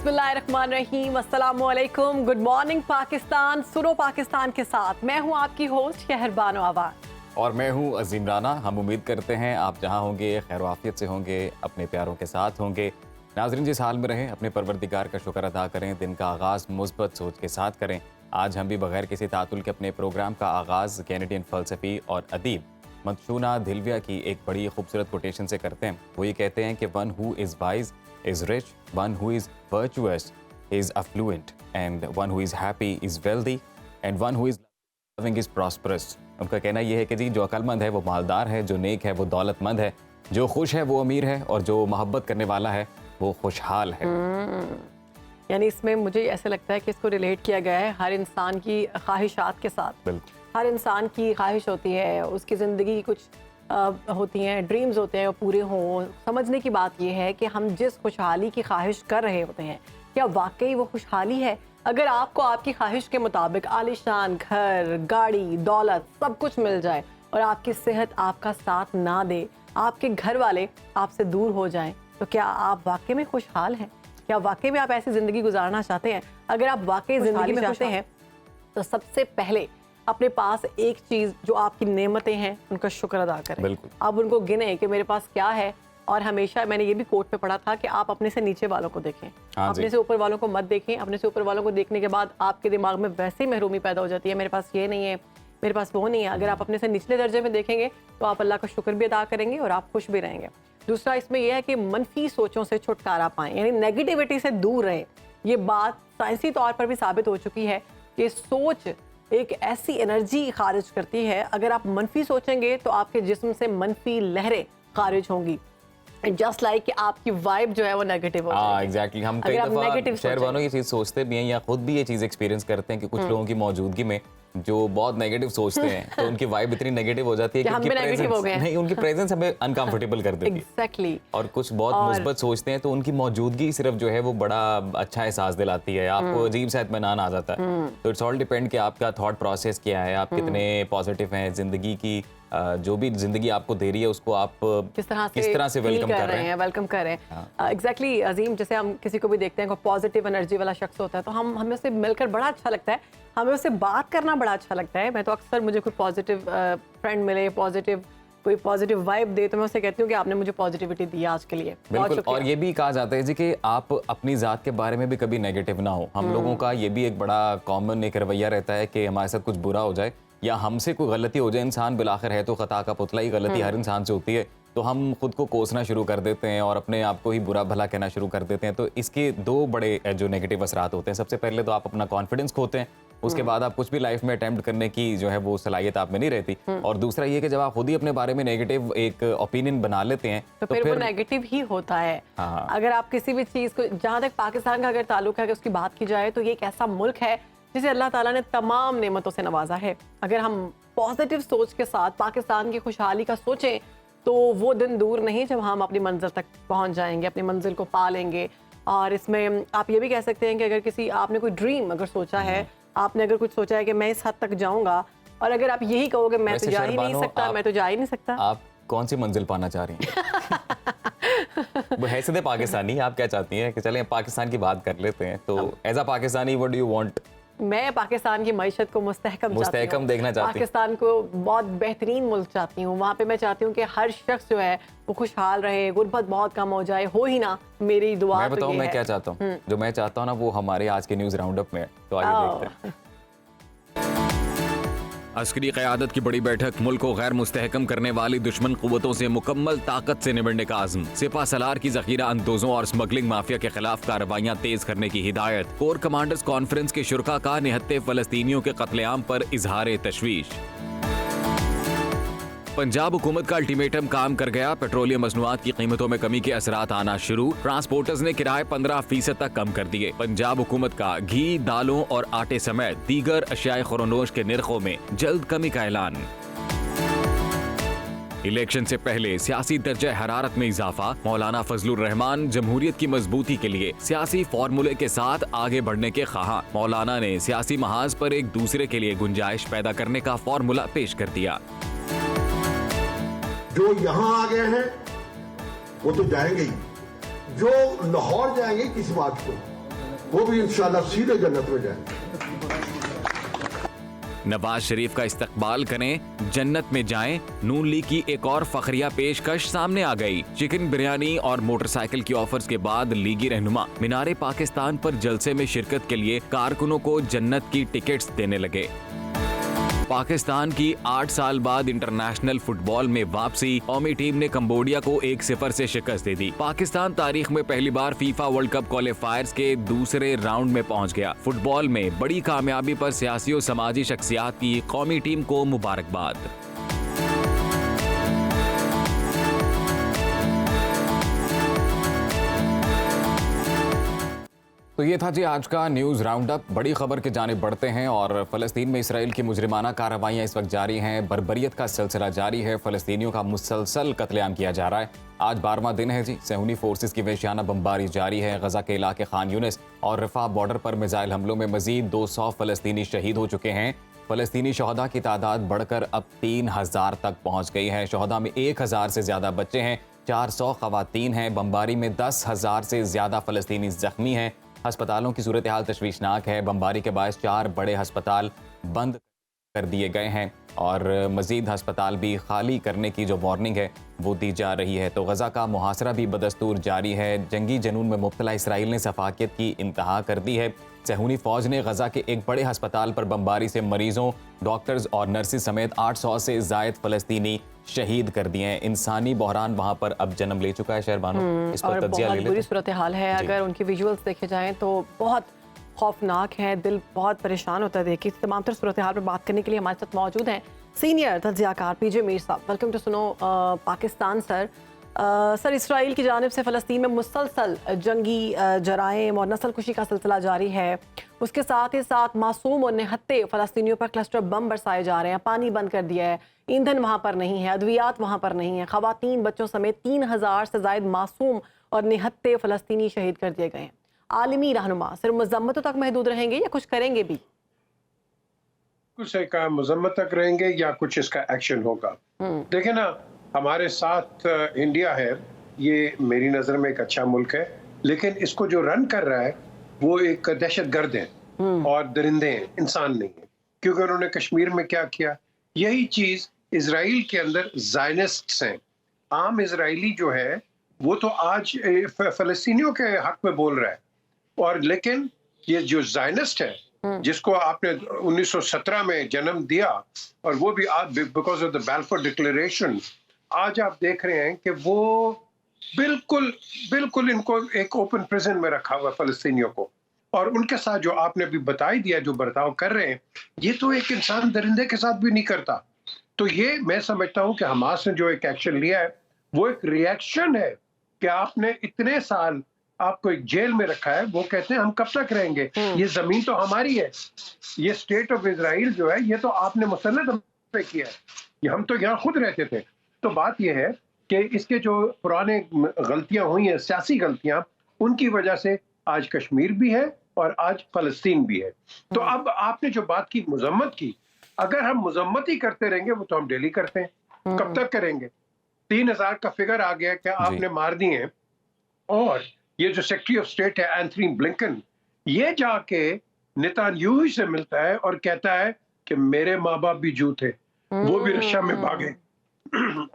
बिस्मिल्लाहिर्रहमानिर्रहीम, अस्सलामुअलैकुम, good morning Pakistan. सुनो पाकिस्तान के साथ मैं हूँ आपकी होस्ट शहरबानो आवान और मैं हूँ अजीम राना। हम उम्मीद करते हैं आप जहाँ होंगे खैर वाफियत से होंगे, अपने प्यारों के साथ होंगे। नाज़रीन जिस हाल में रहें अपने परवरदिगार का शुक्र अदा करें, दिन का आगाज़ मुस्बत सोच के साथ करें। आज हम भी बगैर किसी तातुल के अपने प्रोग्राम का आगाज़ कैनेडियन फ़लसफ़ी और अदीब मंशूना धिलविया की एक बड़ी खूबसूरत कोटेशन से करते हैं। वो ये कहते हैं कि one who is wise is rich, one who is virtuous is affluent, and one who is happy is wealthy, and one who is loving is prosperous. उनका कहना यह है कि जी जो अक्लमंद है वो मालदार है, जो नेक है वो दौलतमंद है, जो खुश है वो अमीर है, और जो मोहब्बत करने वाला है वो खुशहाल है। यानी इसमें मुझे ऐसे लगता है कि इसको रिलेट किया गया है हर इंसान की ख्वाहिशात के साथ। बिल्कुल, हर इंसान की ख्वाहिश होती है, उसकी ज़िंदगी की कुछ होती हैं, ड्रीम्स होते हैं, वो पूरे हों। समझने की बात यह है कि हम जिस खुशहाली की ख्वाहिश कर रहे होते हैं क्या वाकई वो खुशहाली है। अगर आपको आपकी ख्वाहिश के मुताबिक आलीशान घर, गाड़ी, दौलत सब कुछ मिल जाए और आपकी सेहत आपका साथ ना दे, आपके घर वाले आपसे दूर हो जाएं, तो क्या आप वाकई में खुशहाल हैं? क्या वाकई में आप ऐसी ज़िंदगी गुजारना चाहते हैं? अगर आप वाकई ज़िंदगी में खुश हैं तो सबसे पहले अपने पास एक चीज़ जो आपकी नेमतें हैं उनका शुक्र अदा करें। बिल्कुल। आप उनको गिने कि मेरे पास क्या है। और हमेशा मैंने ये भी कोट पे पढ़ा था कि आप अपने से नीचे वालों को देखें, अपने से ऊपर वालों को मत देखें। अपने से ऊपर वालों को देखने के बाद आपके दिमाग में वैसे ही महरूमी पैदा हो जाती है, मेरे पास ये नहीं है, मेरे पास वो नहीं है। अगर आप अपने से निचले दर्जे में देखेंगे तो आप अल्लाह का शुक्र भी अदा करेंगे और आप खुश भी रहेंगे। दूसरा इसमें यह है कि मनफी सोचों से छुटकारा पाएं, यानी नेगेटिविटी से दूर रहें। ये बात साइंसी तौर पर भी साबित हो चुकी है कि सोच एक ऐसी एनर्जी खारिज करती है, अगर आप मनफी सोचेंगे तो आपके जिस्म से मनफी लहरें खारिज होंगी, जस्ट लाइक कि आपकी वाइब जो है वो नेगेटिव हो जाएगी। एग्जैक्टली। हम कई दफ़ा शहर वालों ये चीज़ सोचते भी हैं या खुद भी ये चीज़ एक्सपीरियंस करते हैं कि कुछ लोगों की मौजूदगी में जो बहुत नेगेटिव सोचते हैं तो उनकी वाइब इतनी नेगेटिव हो जाती है कि उनकी प्रेजेंस हमें अनकंफर्टेबल कर देती है। एग्जैक्टली। और कुछ बहुत मुस्बत सोचते हैं तो उनकी मौजूदगी सिर्फ जो है वो बड़ा अच्छा एहसास दिलाती है, आपको अजीब सा इत्मीनान आ जाता है। तो इट्स ऑल डिपेंड कि आपका थॉट प्रोसेस क्या है, आप कितने पॉजिटिव हैं, जिंदगी की जो भी जिंदगी आपको दे रही है उसको आप किस तरह से वेलकम कर रहे हैं, वेलकम कर रहे हैं। एग्जैक्टली अजीम, जैसे हम किसी को भी देखते हैं कोई पॉजिटिव एनर्जी वाला शख्स होता है तो हमें उससे मिलकर बड़ा अच्छा लगता है, हमें उससे बात करना बड़ा अच्छा लगता है। मैं तो अक्सर मुझे कोई पॉजिटिव फ्रेंड मिले, कोई पॉजिटिव वाइब दे तो मैं उससे कहती हूँ कि आपने मुझे पॉजिटिविटी दी आज के लिए। बिल्कुल। और ये भी कहा जाता है जी कि आप अपनी ज़ात के बारे में भी कभी नेगेटिव ना हो। हम लोगों का ये भी एक बड़ा कॉमन एक रवैया रहता है कि हमारे साथ कुछ बुरा हो जाए या हमसे कोई गलती हो जाए, इंसान बिलाखिर है तो खता का पुतला ही, गलती हर इंसान से होती है, तो हम खुद को कोसना शुरू कर देते हैं और अपने आप को ही बुरा भला कहना शुरू कर देते हैं। तो इसके दो बड़े जो नेगेटिव असरात होते हैं। सबसे पहले तो आप अपना कॉन्फिडेंस खोते हैं, उसके बाद आप कुछ भी लाइफ में अटेम्प्ट करने की जो है वो सलाहियत आप में नहीं रहती। और दूसरा ये कि जब आप खुद ही अपने बारे में नेगेटिव एक ओपिनियन बना लेते हैं तो फिर वो नेगेटिव ही होता है। हाँ। अगर आप किसी भी चीज़ को, जहाँ तक पाकिस्तान का अगर ताल्लुक है, अगर उसकी बात की जाए तो ये एक ऐसा मुल्क है जिसे अल्लाह ताला ने तमाम नेमतों से नवाजा है। अगर हम पॉजिटिव सोच के साथ पाकिस्तान की खुशहाली का सोचें तो वो दिन दूर नहीं जब हम अपनी मंजिल तक पहुंच जाएंगे, अपनी मंजिल को पा लेंगे। और इसमें आप ये भी कह सकते हैं कि अगर आपने कोई ड्रीम अगर सोचा है, आपने अगर कुछ सोचा है कि मैं इस हद तक जाऊंगा, और अगर आप यही कहोगे मैं तो जा ही नहीं सकता, मैं तो जा ही नहीं सकता, आप कौन सी मंजिल पाना चाह रही हैं? वो हैसियत पाकिस्तानी आप क्या चाहती हैं कि चलें पाकिस्तान की बात कर लेते हैं, तो as a Pakistani what do you want? मैं पाकिस्तान की मईशत को मुस्तहकम देखना चाहती हूँ, पाकिस्तान को बहुत बेहतरीन मुल्क चाहती हूँ। वहाँ पे मैं चाहती हूँ कि हर शख्स जो है वो खुशहाल रहे, गुर्बत बहुत कम हो जाए, हो ही ना। मेरी दुआ मैं बताऊँ तो मैं क्या चाहता हूँ? जो मैं चाहता हूँ ना वो हमारे आज के न्यूज़ राउंड अप में है, तो आइए देखते हैं। अस्करी क़यादत की बड़ी बैठक, मुल्क को गैर मुस्तहकम करने वाली दुश्मन क़ुव्वतों से मुकम्मल ताकत से निपटने का आज़म। सिपा सलार की ज़ख़ीरा अंदोज़ों और स्मगलिंग माफिया के खिलाफ कार्रवाइयाँ तेज करने की हिदायत। कोर कमांडर्स कॉन्फ्रेंस के शुरका का निहत्ते फ़लस्तीनियों के कत्लेआम पर इजहार तशवीश। पंजाब हुकूमत का अल्टीमेटम काम कर गया, पेट्रोलियम मसनूआत की कीमतों में कमी के असरात आना शुरू। ट्रांसपोर्टर्स ने किराए 15% तक कम कर दिए। पंजाब हुकूमत का घी, दालों और आटे समेत दीगर अशियाए खुरनोश के निर्खों में जल्द कमी का ऐलान। इलेक्शन से पहले सियासी दर्जा हरारत में इजाफा, मौलाना फजलुर रहमान जमहूरियत की मजबूती के लिए सियासी फार्मूले के साथ आगे बढ़ने के ख्वाहां। मौलाना ने सियासी महाज पर एक दूसरे के लिए गुंजाइश पैदा करने का फार्मूला पेश कर दिया। जो यहाँ आ गए हैं वो तो जाएंगे ही, जो लाहौर जाएंगे किस बात को, वो भी इंशाल्लाह सीधे जन्नत में जाए। नवाज शरीफ का इस्तकबाल करें, जन्नत में जाएं। नून लीग की एक और फखरिया पेशकश सामने आ गई। चिकन बिरयानी और मोटरसाइकिल की ऑफर्स के बाद लीगी रहनुमा मीनारे पाकिस्तान पर जलसे में शिरकत के लिए कारकुनों को जन्नत की टिकट्स देने लगे। पाकिस्तान की 8 साल बाद इंटरनेशनल फुटबॉल में वापसी। कौमी टीम ने कंबोडिया को 1-0 से शिकस्त दे दी। पाकिस्तान तारीख में पहली बार फीफा वर्ल्ड कप क्वालिफायर्स के दूसरे राउंड में पहुंच गया। फुटबॉल में बड़ी कामयाबी पर सियासी और समाजी शख्सियात की कौमी टीम को मुबारकबाद। तो ये था जी आज का न्यूज़ राउंड अप। बड़ी खबर की जानिब बढ़ते हैं और फ़लस्तीन में इसराइल की मुजरिमाना कार्रवाइयाँ इस वक्त जारी हैं। बर्बरियत का सिलसिला जारी है। फ़लस्तीनियों का मुसलसल कत्लेआम किया जा रहा है। आज 12वां दिन है जी। सेहूनी फोर्सेस की वहशियाना बमबारी जारी है। गजा के इलाके खान यूनिस और रफा बॉर्डर पर मिसाइल हमलों में मजीद 200 फ़लस्तीनी शहीद हो चुके हैं। फ़लस्तीनी शहदा की तादाद बढ़कर अब 3000 तक पहुँच गई है। शहदा में 1000 से ज़्यादा बच्चे हैं, 400 ख़वातीन हैं। बमबारी में 10,000 से ज़्यादा फ़लस्तीनी ज़ख्मी हैं। अस्पतालों की सूरत हाल तशवीशनाक है। बमबारी के बायस 4 बड़े अस्पताल बंद कर दिए गए हैं और मजीद अस्पताल भी खाली करने की जो वार्निंग है वो दी जा रही है। तो गजा का मुहासरा भी बदस्तूर जारी है। जंगी जनून में मुब्तला इसराइल ने सफाकियत की इंतहा कर दी है। सेहूनी फौज ने गजा के एक बड़े अस्पताल पर बमबारी से मरीजों, डॉक्टर्स और नर्सिस समेत 800 से जायद फ़लस्तीनी शहीद कर दिए हैं। इंसानी बहरान वहाँ पर अब जन्म ले चुका है। शहरबानो इस पर तज्जिया ले लेते हैं। बुरी सूरत हाल है। अगर उनके विजुअल्स देखे जाएं तो बहुत खौफनाक है। दिल बहुत परेशान होता है देखिए। तमाम तर सूरत हाल पर बात करने के लिए हमारे साथ मौजूद हैं सीनियर तज्जियाकार पीजे मीर साहब। वेलकम टू सुनो पाकिस्तान सर। सर, इसराइल की जानिब से फ़लस्तीन में मुसलसल जंगी जराइम और नस्लकुशी का सिलसिला जारी है। उसके साथ ही साथ मासूम और निहत्ते फ़लस्तीनियों पर क्लस्टर बम बरसाए जा रहे हैं। पानी बंद कर दिया है, ईंधन वहाँ पर नहीं है, अद्वियात वहाँ पर नहीं है। ख़वातीन, बच्चों समेत 3000 से ज़ायद मासूम और निहत्ते फ़लस्तीनी शहीद कर दिए गए हैं। आलमी रहनुमा सिर्फ मजम्मतों तक महदूद रहेंगे या कुछ करेंगे भी? कुछ का मजम्मत तक रहेंगे या कुछ इसका एक्शन होगा। देखे ना, हमारे साथ इंडिया है, ये मेरी नज़र में एक अच्छा मुल्क है, लेकिन इसको जो रन कर रहा है वो एक दहशत गर्द है और दरिंदे हैं, इंसान नहीं है। क्योंकि उन्होंने कश्मीर में क्या किया, यही चीज़ इजराइल के अंदर ज़ायनिस्ट्स हैं। आम इजरायली जो है वो तो आज फ़लस्तीनियों के हक में बोल रहा है, और लेकिन ये जो ज़ायनिस्ट है जिसको आपने 1917 में जन्म दिया, और वो भी बिकॉज ऑफ द बैलफोर डिक्लेरेशन, आज आप देख रहे हैं कि वो बिल्कुल बिल्कुल इनको एक ओपन प्रिजन में रखा हुआ फ़लस्तीनियों को, और उनके साथ जो आपने अभी बताई दिया जो बर्ताव कर रहे हैं, ये तो एक इंसान दरिंदे के साथ भी नहीं करता। तो ये मैं समझता हूं कि हमास ने जो एक एक्शन लिया है वो एक रिएक्शन है कि आपने इतने साल आपको एक जेल में रखा है। वो कहते हैं हम कब तक रहेंगे, ये जमीन तो हमारी है, ये स्टेट ऑफ इजराइल जो है ये तो आपने मुसल्लत पे किया है, ये हम तो यहाँ खुद रहते थे। तो बात ये है कि इसके जो पुराने गलतियां हुई हैं, सियासी गलतियां, उनकी वजह से आज कश्मीर भी है और आज फलस्तीन भी है। तो अब आपने जो बात की मजम्मत की, अगर हम मजम्मत ही करते रहेंगे, वो तो हम डेली करते हैं, कब तक करेंगे? 3000 का फिगर आ गया कि आपने मार दिए हैं। और ये जो सेक्रेटरी ऑफ स्टेट है एंथनी ब्लिंकन, ये जाके नेतान्याहू से मिलता है और कहता है कि मेरे माँ बाप भी जू थे, वो भी रशिया में भागे,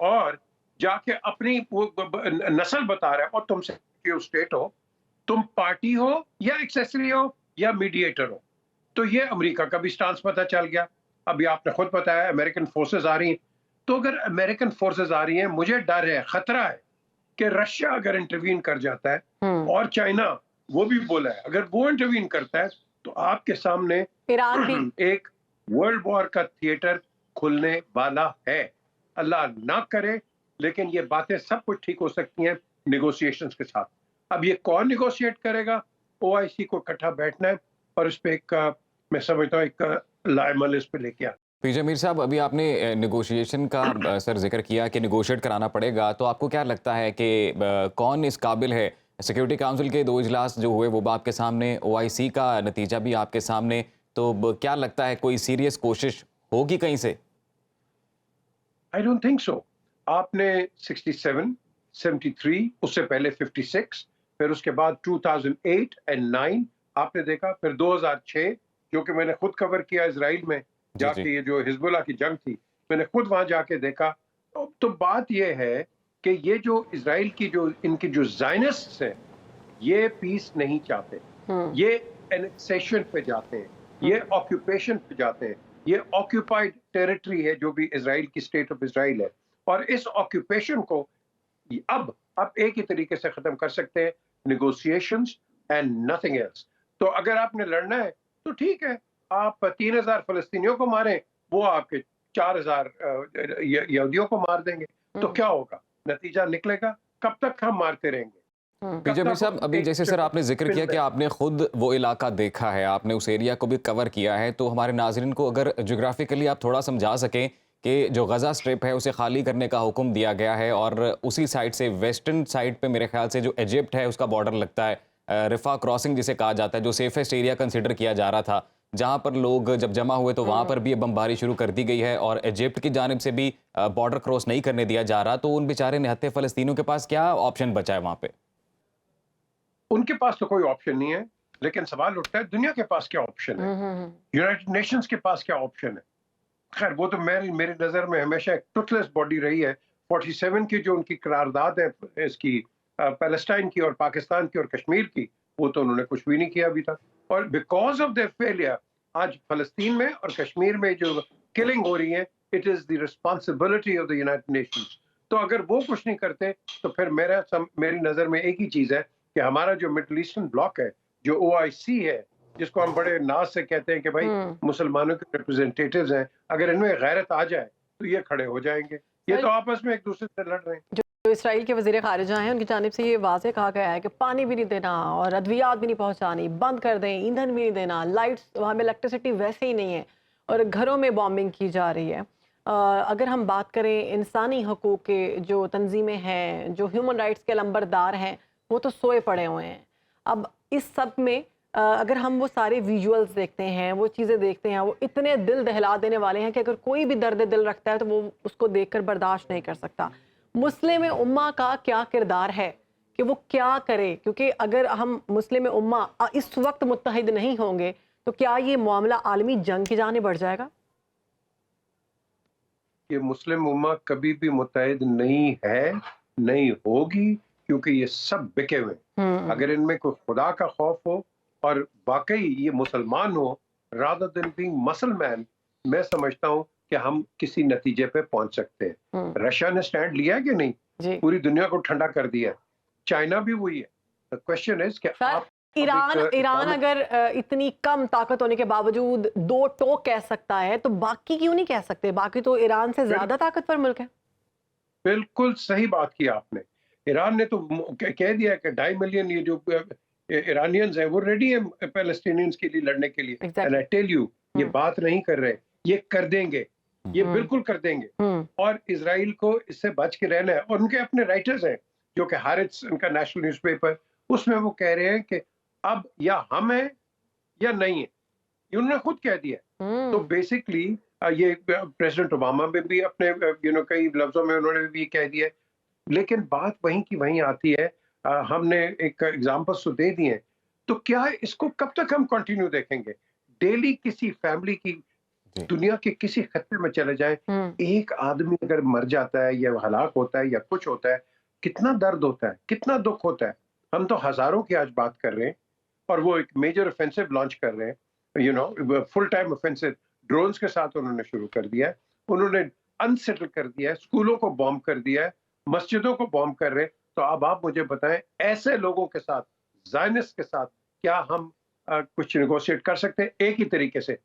और जाके अपनी नस्ल बता रहा है। और तुम सेक्रेटरी ऑफ स्टेट हो, तुम पार्टी हो या एक्सेसरी हो या मीडिएटर हो। तो ये अमेरिका का भी स्टांस पता चल गया। अभी आपने खुद बताया अमेरिकन फोर्सेस आ रही हैं, तो अगर अमेरिकन फोर्सेस आ रही हैं, मुझे डर है, खतरा है कि रशिया अगर इंटरवीन कर जाता है, और चाइना, वो भी बोला है अगर वो इंटरवीन करता है तो आपके सामने ईरान भी एक वर्ल्ड वॉर का थिएटर खुलने वाला है। अल्लाह ना करे, लेकिन ये बातें सब कुछ ठीक हो सकती हैं नेगोशिएशंस के साथ। अब ये कौन नेगोशिएट करेगा? ओआईसी को इकट्ठा बैठना है और इस पे एक मैं समझता हूँ एक लाइमल इस पे लेके आ। पीजे मीर साहब, अभी आपने नेगोशिएशन का सर जिक्र किया कि नेगोशिएट कराना पड़ेगा, तो आपको क्या लगता है कि कौन इस काबिल है? सिक्योरिटी काउंसिल के 2 इजलास जो हुए वो आपके सामने, ओआईसी का नतीजा भी आपके सामने, तो क्या लगता है कोई सीरियस कोशिश होगी कहीं से? I don't think so. आपने 67, 73, उससे पहले 56, फिर उसके बाद 2008 और 9 आपने देखा, फिर 2006 जो कि मैंने खुद कवर किया इजराइल में जाके, ये जो हिजबुल्लाह की जंग थी, मैंने खुद वहां जाके देखा। तो बात ये है कि ये जो इजराइल की जो इनकी जो ज़ायनिस्ट्स हैं, ये पीस नहीं चाहते, ये एनेक्सेशन पे जाते हैं, ये ऑक्यूपेशन पे जाते हैं, ये ऑक्यूपाइड टेरिटरी है जो भी इजराइल की स्टेट ऑफ इजराइल है, और इस ऑक्यूपेशन को अब एक ही तरीके से खत्म कर सकते हैं, नेगोशिएशंस एंड नथिंग एल्स। तो अगर आपने लड़ना है तो ठीक है, आप 3000 फलस्तीनियों को मारें, वो आपके 4000 यहूदियों को मार देंगे, तो क्या होगा? नतीजा निकलेगा, कब तक हम मारते रहेंगे? पीजे मीर साहब, अभी जैसे सर आपने जिक्र किया कि आपने खुद वो इलाका देखा है, आपने उस एरिया को भी कवर किया है, तो हमारे नाजरीन को अगर जोग्राफिकली आप थोड़ा समझा सकें कि जो गज़ा स्ट्रिप है उसे खाली करने का हुक्म दिया गया है, और उसी साइड से वेस्टर्न साइड पे मेरे ख्याल से जो इजिप्ट है उसका बॉर्डर लगता है, रिफा क्रॉसिंग जिसे कहा जाता है, जो सेफेस्ट एरिया कंसिडर किया जा रहा था, जहां पर लोग जब जमा हुए तो वहां पर भी बमबारी शुरू कर दी गई है, और इजिप्ट की जानिब से भी बॉर्डर क्रॉस नहीं करने दिया जा रहा। तो उन बेचारे निहत्थे फ़लस्तीनियों के पास क्या ऑप्शन बचा है वहां पे? उनके पास तो कोई ऑप्शन नहीं है, लेकिन सवाल उठता है दुनिया के पास क्या ऑप्शन है, यूनाइटेड नेशंस के पास क्या ऑप्शन है? खैर वो तो मेरी नजर में हमेशा एक टुटलेस बॉडी रही है। 47 की जो उनकी करारदाद है इसकी पैलेस्टाइन की और पाकिस्तान की और कश्मीर की, वो तो उन्होंने कुछ भी नहीं किया अभी तक, और बिकॉज ऑफ देयर फेलियर आज फलस्तीन में और कश्मीर में जो किलिंग हो रही है, it is the responsibility of the United Nations. तो अगर वो कुछ नहीं करते तो फिर मेरी नजर में एक ही चीज है कि हमारा जो मिडल ईस्टर्न ब्लॉक है, जो OIC है, जिसको हम बड़े नाज से कहते हैं कि भाई मुसलमानों के रिप्रेजेंटेटिव्स हैं, अगर इनमें गैरत आ जाए तो ये खड़े हो जाएंगे। ये तो आपस में एक दूसरे से लड़ रहे हैं। जो इसराइल के वज़ीर ख़ारिजा हैं, उनकी जानिब से ये वाज़ेह कहा गया है कि पानी भी नहीं देना और अद्वियात भी नहीं पहुंचानी, बंद कर दें, ईंधन भी नहीं देना, लाइट्स, वहाँ में इलेक्ट्रिसिटी वैसे ही नहीं है, और घरों में बॉम्बिंग की जा रही है। अगर हम बात करें इंसानी हकूक़ के जो तंजीमें हैं, जो ह्यूमन राइट्स के लंबरदार हैं, वो तो सोए पड़े हुए हैं। अब इस सब में अगर हम वो सारे विजुअल्स देखते हैं, वो चीज़ें देखते हैं, वो इतने दिल दहला देने वाले हैं कि अगर कोई भी दर्द दिल रखता है तो वो उसको देखकर बर्दाश्त नहीं कर सकता। मुस्लिम उम्मा का क्या किरदार है कि वो क्या करे? क्योंकि अगर हम मुस्लिम उम्मा इस वक्त मुत्तहिद नहीं होंगे तो क्या ये मामला आलमी जंग की जाने बढ़ जाएगा? ये मुस्लिम उम्मा कभी भी मुत्तहिद नहीं है, नहीं होगी, क्योंकि ये सब बिके हुए हैं। अगर इनमें कोई खुदा का खौफ हो और वाकई ये मुसलमान हो, रादर देन बीइंग मुसलमान, मैं समझता हूँ कि हम किसी नतीजे पे पहुंच सकते हैं। रशिया ने स्टैंड लिया है कि नहीं? पूरी दुनिया को ठंडा कर दिया है। चाइना भी वही है। द क्वेश्चन इज कि आप ईरान अगर इतनी कम ताकत होने के बावजूद दो टोक कह सकता है, तो बाकी क्यों नहीं कह सकते? बाकी तो ईरान से ज्यादा ताकतवर मुल्क है। बिल्कुल सही बात की आपने। ईरान ने तो कह दिया कि 2.5 मिलियन ये जो ईरानियंस हैं वो रेडी है पैलेस्टीनियंस के लिए लड़ने के लिए। एंड आई टेल यू, ये बात नहीं कर रहे, ये कर देंगे, ये बिल्कुल कर देंगे। और इजराइल को इससे बच के रहना है। और उनके अपने राइटर्स हैं, जो कि हारित्स, उनका नेशनल न्यूज़पेपर, उसमें वो कह रहे हैं कि अब या हम हैं या नहीं है, ये उन्होंने खुद कह दिया। तो बेसिकली ये प्रेसिडेंट ओबामा में भी अपने कई लफ्जों में उन्होंने भी कह दिया। लेकिन बात वहीं की वहीं आती है। हमने एक एग्जाम्पल्स तो दे दिए, तो क्या इसको कब तक हम कंटिन्यू देखेंगे? डेली किसी फैमिली की, दुनिया के किसी खत्ते में चले जाए, एक आदमी अगर मर जाता है या हलाक होता है या कुछ होता है, कितना दर्द होता है, कितना दुख होता है। हम तो हजारों की आज बात कर रहे हैं, और वो एक मेजर ऑफेंसिव लॉन्च कर रहे हैं, फुल टाइम ऑफेंसिव ड्रोन्स के साथ उन्होंने शुरू कर दिया है। उन्होंने अनसेटल कर दिया है, स्कूलों को बॉम्ब कर दिया है, मस्जिदों को बॉम्ब कर रहे हैं। तो अब आप मुझे बताएं, ऐसे लोगों के साथ, ज़ायनिस्ट के साथ, क्या हम कुछ नेगोशिएट कर सकते हैं? एक ही तरीके से,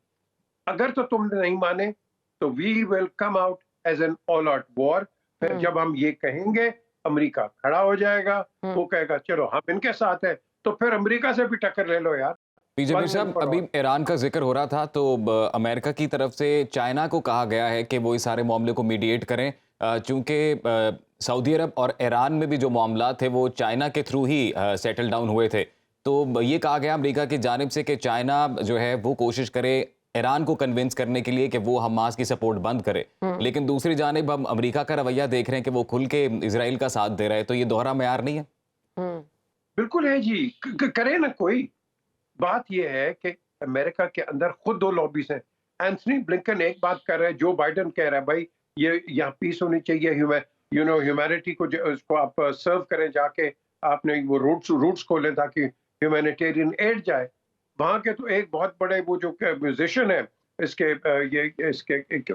अगर तो तुमने नहीं माने तो we will come out as an all out war. फिर जब हम ये कहेंगे, अमेरिका खड़ा हो जाएगा, वो कहेगा चलो हम इनके साथ हैं, तो फिर अमेरिका से भी टक्कर ले लो यार। बीजेपी साहब, अभी ईरान का जिक्र हो रहा था, तो अमेरिका की तरफ से चाइना को कहा गया है कि वो इस सारे मामले को मीडिएट करें, चूंकि सऊदी अरब और ईरान में भी जो मामला थे वो चाइना के थ्रू ही सेटल डाउन हुए थे। तो ये कहा गया अमेरिका की जानिब से कि चाइना जो है वो कोशिश करे ईरान को कन्विंस करने के लिए कि वो हमास की सपोर्ट बंद करे। लेकिन दूसरी जानिब हम अमेरिका का रवैया देख रहे हैं कि वो खुल के इजराइल का साथ दे रहा है। तो ये दोहरा मेयार नहीं है? बिल्कुल है जी, करे ना कोई। बात यह है कि अमेरिका के अंदर खुद दो लॉबीज हैं। एंथनी ब्लिंकन एक बात कर रहा है, जो बाइडेन कह रहा है भाई ये यहाँ पीस होनी चाहिए, ह्यूमैनिटी को उसको आप सर्व करें जाके, आपने वो रूट्स खोलें ताकि ह्यूमैनिटेरियन एड जाए। वहां के तो एक बहुत बड़े वो जो म्यूजिशियन है इसके एक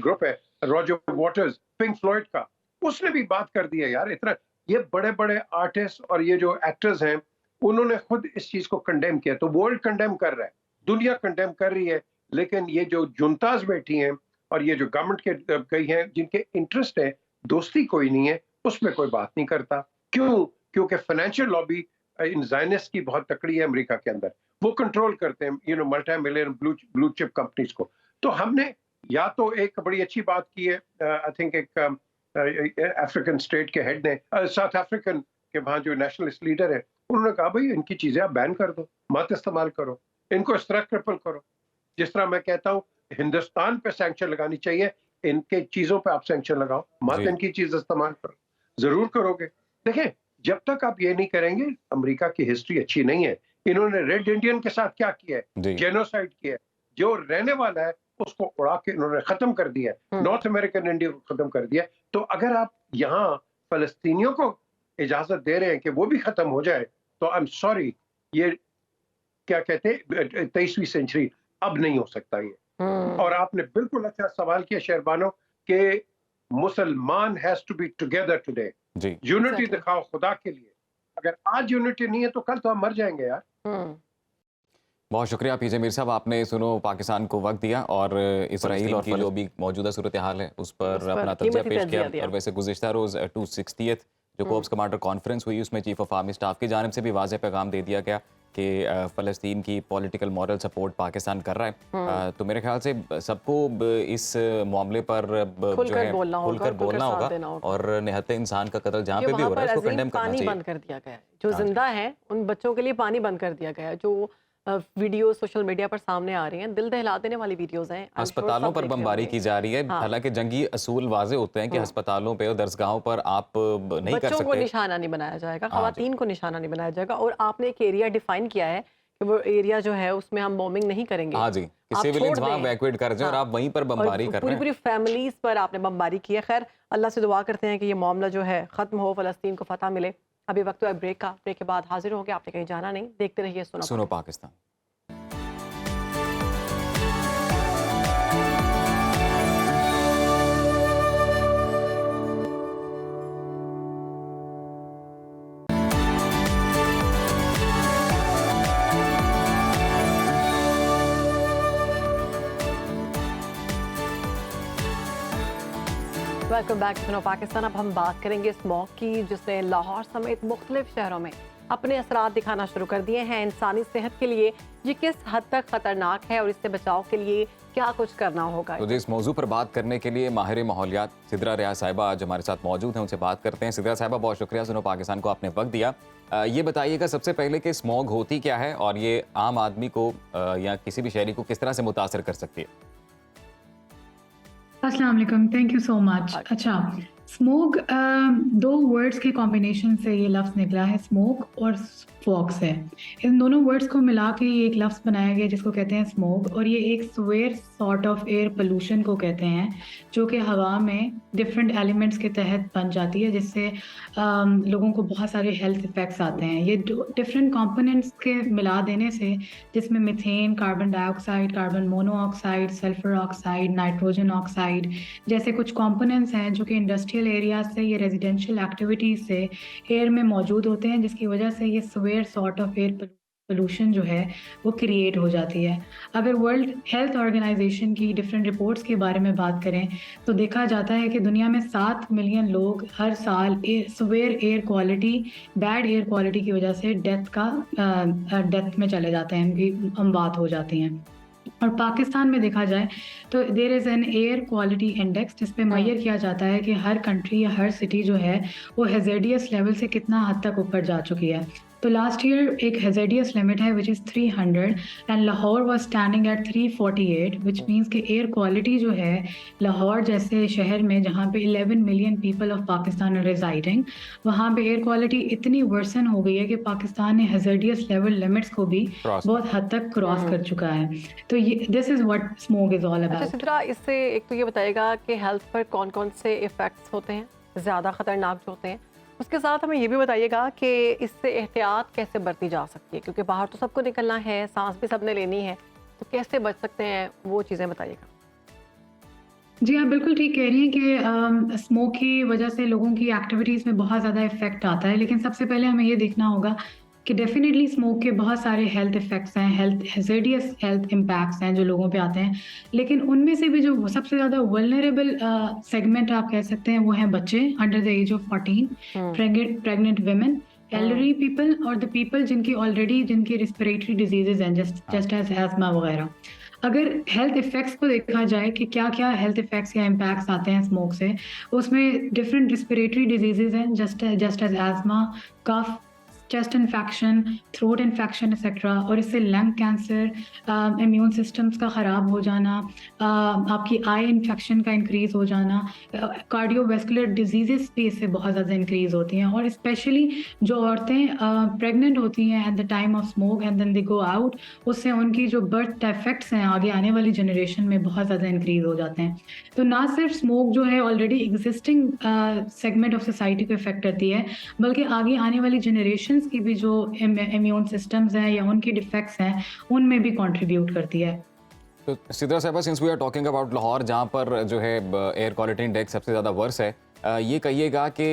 ग्रुप है रॉजर वाटर्स पिंक फ्लॉयड का, उसने भी बात कर दी है यार। इतना ये बड़े बड़े आर्टिस्ट और ये जो एक्टर्स हैं उन्होंने खुद इस चीज को कंडेम किया। तो वर्ल्ड कंडेम कर रहा है, दुनिया कंडेम कर रही है, लेकिन ये जो जुनताज बैठी हैं और ये जो गवर्नमेंट के कई हैं जिनके इंटरेस्ट है, दोस्ती कोई नहीं है, उसमें कोई बात नहीं करता। क्यों? क्योंकि फाइनेंशियल लॉबी इन ज़ायनिस्ट की बहुत तकड़ी है अमेरिका के अंदर, वो कंट्रोल करते हैं multi million blue chip companies को। तो हमने या तो एक बड़ी अच्छी बात की है, आई थिंक एक अफ्रीकन स्टेट के हेड ने, साउथ अफ्रीकन के वहाँ जो नेशनलिस्ट लीडर है, उन्होंने कहा भाई इनकी चीजें आप बैन कर दो, मत इस्तेमाल करो, इनको इस तरह क्रिपल करो। जिस तरह मैं कहता हूँ हिंदुस्तान पे सैंक्शन लगानी चाहिए, इनके चीजों पे आप सैंक्शन लगाओ, मत इनकी चीज इस्तेमाल करो। जरूर करोगे। देखें, जब तक आप ये नहीं करेंगे, अमेरिका की हिस्ट्री अच्छी नहीं है। इन्होंने रेड इंडियन के साथ क्या किया है? जेनोसाइड किया है। जो रहने वाला है उसको उड़ा के इन्होंने खत्म कर दिया है, नॉर्थ अमेरिकन इंडिया को खत्म कर दिया। तो अगर आप यहाँ फलस्तीनियों को इजाजत दे रहे हैं कि वो भी खत्म हो जाए, तो आई एम सॉरी, ये क्या कहते हैं 23वीं सेंचुरी अब नहीं हो सकता ये। और आपने बिल्कुल अच्छा सवाल किया शहरबानो कि मुसलमान has to be together today. Unity दिखाओ खुदा के लिए। अगर आज यूनिटी नहीं है तो कल तो हम मर जाएंगे यार। बहुत शुक्रिया पीजे मीर साहब, आपने सुनो पाकिस्तान को वक्त दिया और इसराइल और जो भी मौजूदा सूरत हाल है उस पर अपना तज्जिया पेश किया। और वैसे गुज़िश्ता रोज़ 260th जो कोर्प्स कमांडर कॉन्फ्रेंस हुई, उसमें चीफ ऑफ आर्मी स्टाफ की जानिब से भी वाज़ेह पैगाम दे दिया गया कि फ़लस्तीन की पॉलिटिकल मॉरल सपोर्ट पाकिस्तान कर रहा है। तो मेरे ख्याल से सबको इस मामले पर जो है खुलकर बोलना होगा और निहत्ते इंसान का कत्ल जहाँ पे भी हो रहा है उसको कंडेम करना चाहिए। बंद कर दिया गया है, जो जिंदा है उन बच्चों के लिए पानी बंद कर दिया गया है। जो वीडियो सोशल मीडिया पर सामने आ रही हैं, दिल दहला देने वाली वीडियोस हैं। अस्पतालों पर बमबारी की जा रही है। हालांकि जंगी असूल वाजे होते हैं कि अस्पतालों पे और दरसगाहों पर आप नहीं कर सकते। बच्चों को निशाना नहीं बनाया जाएगा, खवातीन को निशाना नहीं बनाया जाएगा। और आपने एक एरिया डिफाइन किया है कि वो एरिया जो है उसमें हम बॉम्बिंग नहीं करेंगे। हाँ जी, सिविलियंस वहां इवैक्यूएट कर जाएं और आप वहीं पर बमबारी कर रहे हैं। पूरी फैमिलीज पर आपने बमबारी की है। खैर, अल्लाह से दुआ करते हैं कि ये मामला जो है खत्म हो, फलस्तीन को फतह मिले। अभी वक्त है ब्रेक का, ब्रेक के बाद हाजिर होंगे। आपने कहीं जाना नहीं, देखते रहिए सुनो Pakistan. Welcome back to Pakistan. अब हम बात करेंगे स्मॉग की, जिसने लाहौर समेत मुख्तलिफ शहरों में अपने असरात दिखाना शुरू कर दिए हैं। इंसानी सेहत के लिए ये किस हद तक खतरनाक है और इससे बचाव के लिए क्या कुछ करना होगा? तो इस मौजू पर बात करने के लिए माहिर माहौलियात सिद्रा रियाज साहिबा आज हमारे साथ मौजूद हैं, उनसे बात करते हैं। सिद्रा साहिबा, बहुत शुक्रिया सुनो पाकिस्तान को आपने वक्त दिया। ये बताइएगा सबसे पहले कि स्मॉग होती क्या है और ये आम आदमी को या किसी भी शहरी को किस तरह से मुतासर कर सकती है? अस्सलाम वालेकुम, थैंक यू सो मच। अच्छा, स्मोक दो वर्ड्स के कॉम्बिनेशन से ये लफ्ज़ निकला है, स्मोक और फॉग से। इन दोनों वर्ड्स को मिला के ये एक लफ्ज़ बनाया गया जिसको कहते हैं स्मोक। और ये एक swear sort of air pollution को कहते हैं, जो कि हवा में डिफरेंट एलिमेंट्स के तहत बन जाती है, जिससे लोगों को बहुत सारे हेल्थ इफ़ेक्ट्स आते हैं। ये डिफरेंट कंपोनेंट्स के मिला देने से, जिसमें methane, carbon dioxide, carbon monoxide, sulphur oxide, nitrogen oxide जैसे कुछ कंपोनेंट्स हैं जो कि इंडस्ट्रियल एरियाज से या रेजिडेंशियल एक्टिविटीज़ से एयर में मौजूद होते हैं, जिसकी वजह से ये swear sort of air pollution जो है वो क्रिएट हो जाती है। अगर वर्ल्ड हेल्थ ऑर्गेनाइजेशन की डिफरेंट रिपोर्ट्स के बारे में बात करें तो देखा जाता है कि दुनिया में 7 मिलियन लोग हर साल swear air quality, bad air quality की वजह से डेथ में चले जाते हैं, उनकी अमवात हो जाती हैं। और पाकिस्तान में देखा जाए तो there is an air quality index, जिस पे मेजर किया जाता है कि हर कंट्री या हर सिटी जो है वो हेज़ार्डियस लेवल से कितना हद तक ऊपर जा चुकी है। तो लास्ट ईयर एक हैज़ार्डियस लिमिट है which is 300 and Lahore was standing at 348 which means कि एयर क्वालिटी जो है लाहौर जैसे शहर में जहाँ पे 11 million people of Pakistan are residing, वहाँ पे एयर क्वालिटी इतनी वर्सन हो गई है कि पाकिस्तान ने हैज़ार्डियस लेवल लिमिट्स को भी बहुत हद तक क्रॉस कर चुका है। तो ये this is what smoke is all अच्छा अबाउट। सिद्रा, इससे एक तो ये बताएगा कि हेल्थ पर कौन कौन से इफ़ेक्ट्स होते हैं ज़्यादा ख़तरनाक जो होते हैं, उसके साथ हमें ये भी बताइएगा कि इससे एहतियात कैसे बरती जा सकती है, क्योंकि बाहर तो सबको निकलना है, सांस भी सबने लेनी है, तो कैसे बच सकते हैं वो चीज़ें बताइएगा। जी, आप बिल्कुल ठीक कह रही हैं कि स्मोक की वजह से लोगों की एक्टिविटीज़ में बहुत ज़्यादा इफ़ेक्ट आता है, लेकिन सबसे पहले हमें ये देखना होगा कि डेफ़िनेटली स्मोक के बहुत सारे हेल्थ इफ़ेक्ट्स हैं, हैज़ार्डियस हेल्थ इम्पैक्ट्स हैं जो लोगों पे आते हैं। लेकिन उनमें से भी जो सबसे ज़्यादा वल्नरेबल सेगमेंट आप कह सकते हैं वो हैं बच्चे under the age of 14, pregnant women, elderly people और द पीपल जिनकी रिस्पिरेटरी डिजीज़ेज़ हैं जस्ट एज़ अस्थमा वगैरह। अगर हेल्थ इफ़ेक्ट्स को देखा जाए कि क्या-क्या हेल्थ इफ़ेक्ट्स या इम्पैक्ट्स आते हैं स्मोक से, उसमें डिफरेंट रिस्पिरेटरी डिजीज़ेज़ हैं just as asthma, cough, chest infection, throat infection etcetera, और इससे लंग कैंसर, इम्यून सिस्टम्स का ख़राब हो जाना, आपकी आई इन्फेक्शन का इंक्रीज़ हो जाना, कार्डियोवैस्कुलर डिजीज़ेस भी इससे बहुत ज़्यादा इंक्रीज़ होती हैं। और स्पेशली जो औरतें प्रेग्नेंट होती हैं at the time of smoke and then they go out, उससे उनकी जो बर्थ डिफेक्ट्स हैं आगे आने वाली जनरेशन में बहुत ज़्यादा इंक्रीज़ हो जाते हैं। तो ना सिर्फ स्मोक जो है already existing segment of society को इफ़ेक्ट करती है, बल्कि आगे आने वाली जनरेशन की भी जो इम्यून सिस्टम्स हैं या उनके डिफेक्ट्स हैं उनमें भी कंट्रीब्यूट करती है। तो सिद्रा साहिबा, since we are talking about Lahore, जहाँ पर जो है एयर क्वालिटी इंडेक्स सबसे ज़्यादा वर्स है, ये कहिएगा कि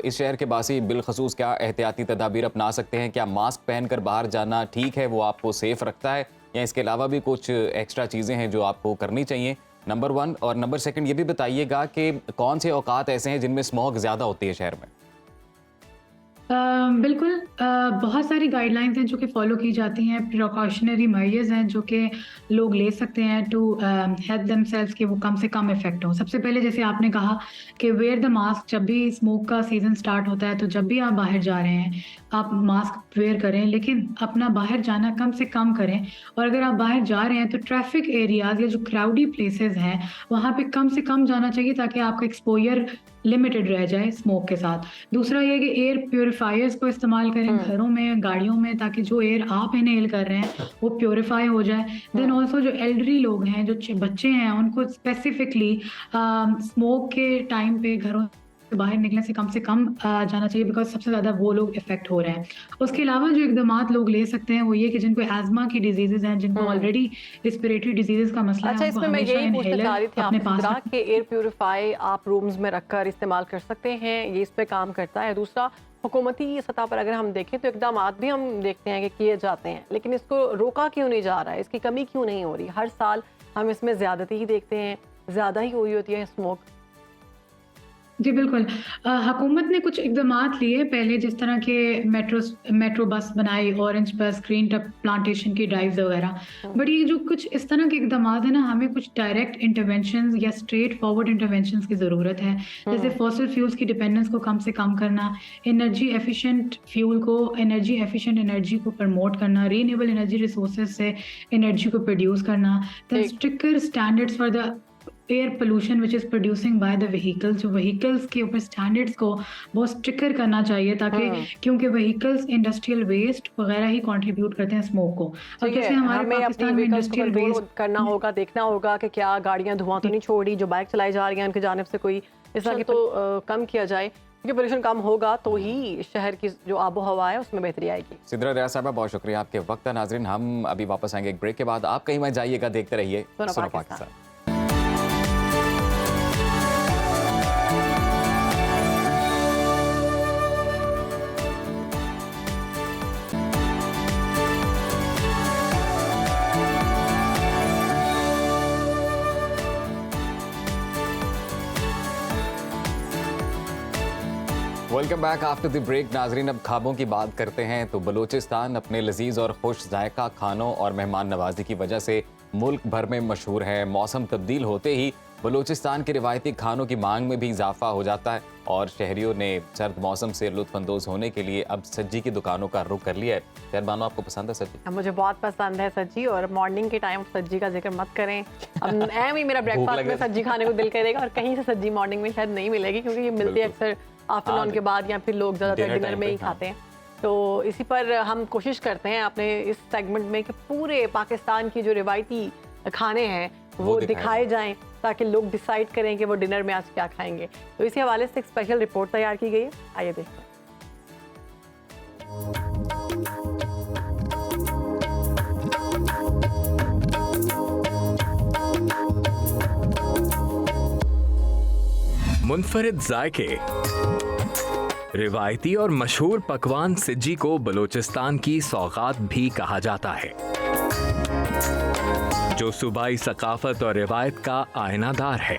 इस शहर के बासी बिलखसूस क्या एहतियाती तदाबीर अपना सकते हैं? क्या मास्क पहनकर बाहर जाना ठीक है, वो आपको सेफ रखता है, या इसके अलावा भी कुछ एक्स्ट्रा चीज़ें हैं जो आपको करनी चाहिए? नंबर 1 और नंबर 2 ये भी बताइएगा कि कौन से औकात ऐसे हैं जिनमें स्मॉग ज़्यादा होती है शहर में? बिल्कुल, बहुत सारी गाइडलाइंस हैं जो कि फ़ॉलो की जाती हैं, प्रिकॉशनरी मेजर्स हैं जो कि लोग ले सकते हैं टू हेल्प देमसेल्व्स कि वो कम से कम इफ़ेक्ट हों। सबसे पहले जैसे आपने कहा कि वेयर द मास्क, जब भी स्मोक का सीज़न स्टार्ट होता है तो जब भी आप बाहर जा रहे हैं आप मास्क वेयर करें, लेकिन अपना बाहर जाना कम से कम करें। और अगर आप बाहर जा रहे हैं तो ट्रैफिक एरियाज़ या जो क्राउडी प्लेसेस हैं वहाँ पे कम से कम जाना चाहिए ताकि आपका एक्सपोजर लिमिटेड रह जाए स्मोक के साथ। दूसरा ये कि एयर प्योरीफायर्स को इस्तेमाल करें घरों में, गाड़ियों में, ताकि जो एयर आप इनहेल कर रहे हैं वो प्योरीफाई हो जाए। देन ऑल्सो जो एल्डरी लोग हैं, जो बच्चे हैं, उनको स्पेसिफिकली स्मोक के टाइम पे घरों से बाहर निकलने से कम जाना चाहिए, बिकॉज सबसे ज़्यादा वो लोग इफेक्ट हो रहे हैं। उसके अलावा जो इकदामात लोग ले सकते हैं वो ये कि जिनको एस्मा की डिजीजेज हैं, जिनको ऑलरेडी रिस्पिरेटरी डिजीजेज का मसला अच्छा, है, इसमें मैं यही पूछना चाह रही थी अपने आपसे पास कि एयर प्यूरिफाई आप रूम्स में रखकर इस्तेमाल कर सकते हैं, ये इस पे काम करता है। दूसरा, हुकूमती सतह पर अगर हम देखें तो इकदामात भी हम देखते हैं कि किए जाते हैं, लेकिन इसको रोका क्यों नहीं जा रहा है, इसकी कमी क्यों नहीं हो रही? हर साल हम इसमें ज़्यादती ही देखते हैं, ज़्यादा ही हुई होती है स्मोक। जी बिल्कुल, हुकूमत ने कुछ इक़दामात लिए पहले, जिस तरह के मेट्रो बस बनाई, ऑरेंज बस, ग्रीन प्लांटेशन की ड्राइव्स वगैरह। बट ये जो कुछ इस तरह के इक़दामात है ना, हमें कुछ डायरेक्ट इंटरवेंशंस या स्ट्रेट फॉरवर्ड इंटरवेंशंस की ज़रूरत है। जैसे फॉसिल फ्यूल्स की डिपेंडेंस को कम से कम करना, एनर्जी एफिशिएंट एनर्जी को प्रमोट करना, रीन्यूएबल एनर्जी रिसोर्सेज से एनर्जी को प्रोड्यूस करना, than stricter standards for the air pollution which is producing by the vehicles. जो व्हीकल्स के ऊपर स्टैंडर्ड्स को बहुत स्ट्रिक्टर करना चाहिए, ताकि क्योंकि व्हीकल्स इंडस्ट्रियल वेस्ट वगैरह ही कंट्रीब्यूट करते हैं स्मोक को। और जैसे हमारे पाकिस्तान में इंडस्ट्रियल वेस्ट करना होगा, देखना होगा कि क्या गाड़ियां धुआं तो नहीं छोड़ रही, जो बाइक चलाई जा रही हैं उनकी जानिब से कोई इस तरह की तो कम किया जाए, क्योंकि पोल्यूशन कम होगा तो ही शहर की जो आबो हवा है उसमें बेहतरी आएगी। सिद्रा रियाज साहबा, बहुत शुक्रिया आपके वक्त। नाजरीन, हम अभी वापस आएंगे एक ब्रेक के बाद। आप कहीं मत जाइएगा, देखते रहिए सुनो Pakistan. Welcome back after the break. नाजरीन, अब ख्वाबों की बात करते हैं तो बलूचिस्तान अपने लजीज और खुश जायका खानों और मेहमान नवाजी की वजह से मुल्क भर में मशहूर है। मौसम तब्दील होते ही बलूचिस्तान के रिवायती खानों की मांग में भी इजाफा हो जाता है और शहरियों ने सर्द मौसम से लुत्फानंदोज होने के लिए अब सज्जी की दुकानों का रुख कर लिया है। खैर बानो, आपको पसंद है सज्जी? मुझे बहुत पसंद है सज्जी, और मॉर्निंग के टाइम सज्जी का जिक्र मत करें। अब एम ही मेरा ब्रेकफास्ट में सज्जी खाने को दिल करेगा, और कहीं से सज्जी मॉर्निंग में शायद नहीं मिलेगी, क्योंकि ये मिलती है अक्सर आफ्टरनून के बाद, या फिर लोग ज़्यादातर डिनर में ही खाते हैं। तो इसी पर हम कोशिश करते हैं अपने इस सेगमेंट में कि पूरे पाकिस्तान की जो रिवायती खाने हैं वो दिखाए जाएं, ताकि लोग डिसाइड करें कि वो डिनर में आज क्या खाएंगे। तो इसी हवाले से एक स्पेशल रिपोर्ट तैयार की गई है, आइए देखते हैं। मुनफरिद जायके, रिवायती और मशहूर पकवान सिज्जी को बलूचिस्तान की सौगात भी कहा जाता है, जो सूबाई सकाफत और रिवायत का आयनादार है।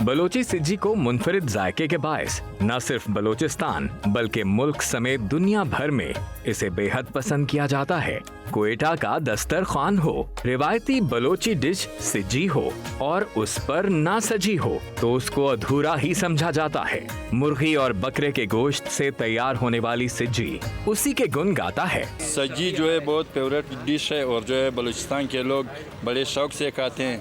बलोची सिज्जी को मुनफरिद जायके के बायस न सिर्फ बलूचिस्तान बल्कि मुल्क समेत दुनिया भर में इसे बेहद पसंद किया जाता है। क्वेटा का दस्तरखान हो, रिवायती बलोची डिश सिज्जी हो और उस पर ना सजी हो तो उसको अधूरा ही समझा जाता है। मुर्गी और बकरे के गोश्त से तैयार होने वाली सिज्जी उसी के गुण गाता है। सज्जी जो है बहुत फेवरेट डिश है और जो है बलूचिस्तान के लोग बड़े शौक से खाते हैं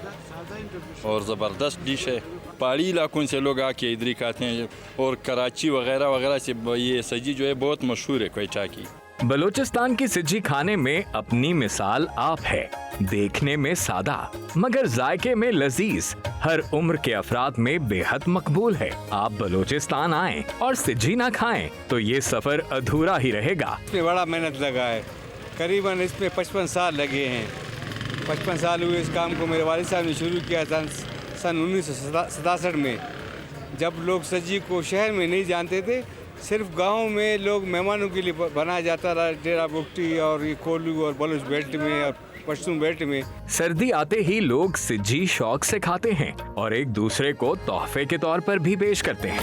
और ज़बरदस्त डिश है। पहाड़ी इलाकों से लोग आके इधर ही खाते हैं और कराची वगैरह वगैरह से ये सज्जी जो है बहुत मशहूर है क्वेटा की। बलूचिस्तान की सिज्जी खाने में अपनी मिसाल आप है। देखने में सादा मगर जायके में लजीज, हर उम्र के अफराद में बेहद मकबूल है। आप बलूचिस्तान आएं और सिज्जी ना खाएं तो ये सफर अधूरा ही रहेगा। इसमें बड़ा मेहनत लगा है, करीबन इसमें 55 साल लगे हैं। 55 साल हुए इस काम को। मेरे वालिद साहब ने शुरू किया था सन 1967 में, जब लोग सज्जी को शहर में नहीं जानते थे, सिर्फ गांव में लोग मेहमानों के लिए बनाया जाता था। डेरा बुगटी और ये कोलू और बलूच बेल्ट में और पश्तून बेल्ट में। सर्दी आते ही लोग सिज्जी शौक से खाते हैं और एक दूसरे को तोहफे के तौर पर भी पेश करते हैं।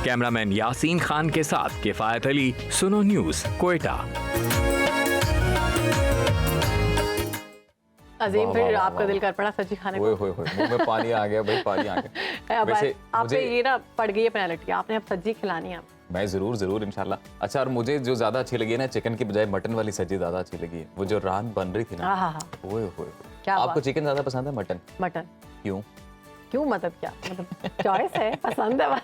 कैमरामैन यासीन खान के साथ किफायत अली, सुनो न्यूज़, क्वेटा। अजीम, फिर आपका दिल कर पड़ा सच्ची खाने को? मुंह में पानी आ गया भाई, पानी आ गया। वैसे आप पे ये ना पड़ गई है पेनल्टी, आपने अब सब्जी खिलानी है। मैं जरूर इंशाल्लाह। अच्छा, और मुझे जो ज्यादा अच्छी लगी है ना, चिकन की बजाय मटन वाली सब्जी ज्यादा अच्छी लगी है। वो जो रान बन रही थी ना, ओए होए। क्या आपको चिकन ज्यादा पसंद है मटन? मटन। क्यों मतलब क्या, मतलब चॉइस है, पसंद है बस।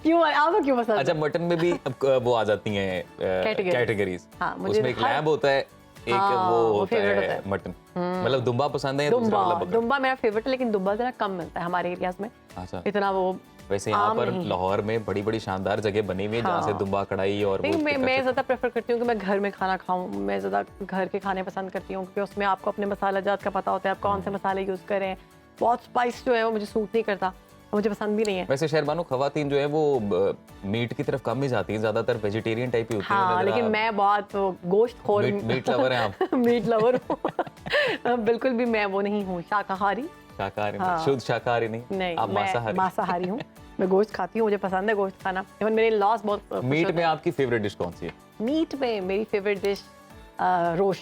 क्यों आपको क्यों पसंद? अच्छा, मटन में भी वो आ जाती हैं कैटेगरीज। उसमें एक लैब होता है, एक वो होता है मटन। मतलब दुम्बा पसंद है? दुम्बा मेरा फेवरेट है, लेकिन दुम्बा जरा कम मिलता है हमारे एरियाज में। अच्छा। इतना वो वैसे यहाँ पर लाहौर में बड़ी बड़ी शानदार जगह बनी हुई है जहाँ से दुम्बा कढ़ाई और मैं ज्यादा प्रेफर करती हूँ कि मैं घर में खाना खाऊं। मैं ज्यादा घर के खाने पसंद करती हूँ, क्योंकि उसमें आपको अपने मसाला जात का पता होता है, आप कौन से मसाले यूज करें। बहुत स्पाइस जो है वो मुझे सूट नहीं करता, मुझे पसंद भी नहीं है। वैसे शहरबानो खवातीन जो है वो मीट की तरफ कम ही जाती है, ज्यादातर वेजिटेरियन टाइप ही होती है। हाँ, लेकिन मैं बहुत गोश्त खोर, मीट लवर है आप। मीट लवर हूँ। बिल्कुल भी मैं वो नहीं हूँ, शाकाहारी। शुद्ध शाकाहारी नहीं, आप मांसाहारी हूँ। मैं गोश्त खाती हूँ, मुझे पसंद है गोश्त खाना। इवन मेरे लॉस बहुत। मीट में आपकी फेवरेट डिश कौन सी है? मीट में मेरी फेवरेट डिश रोश।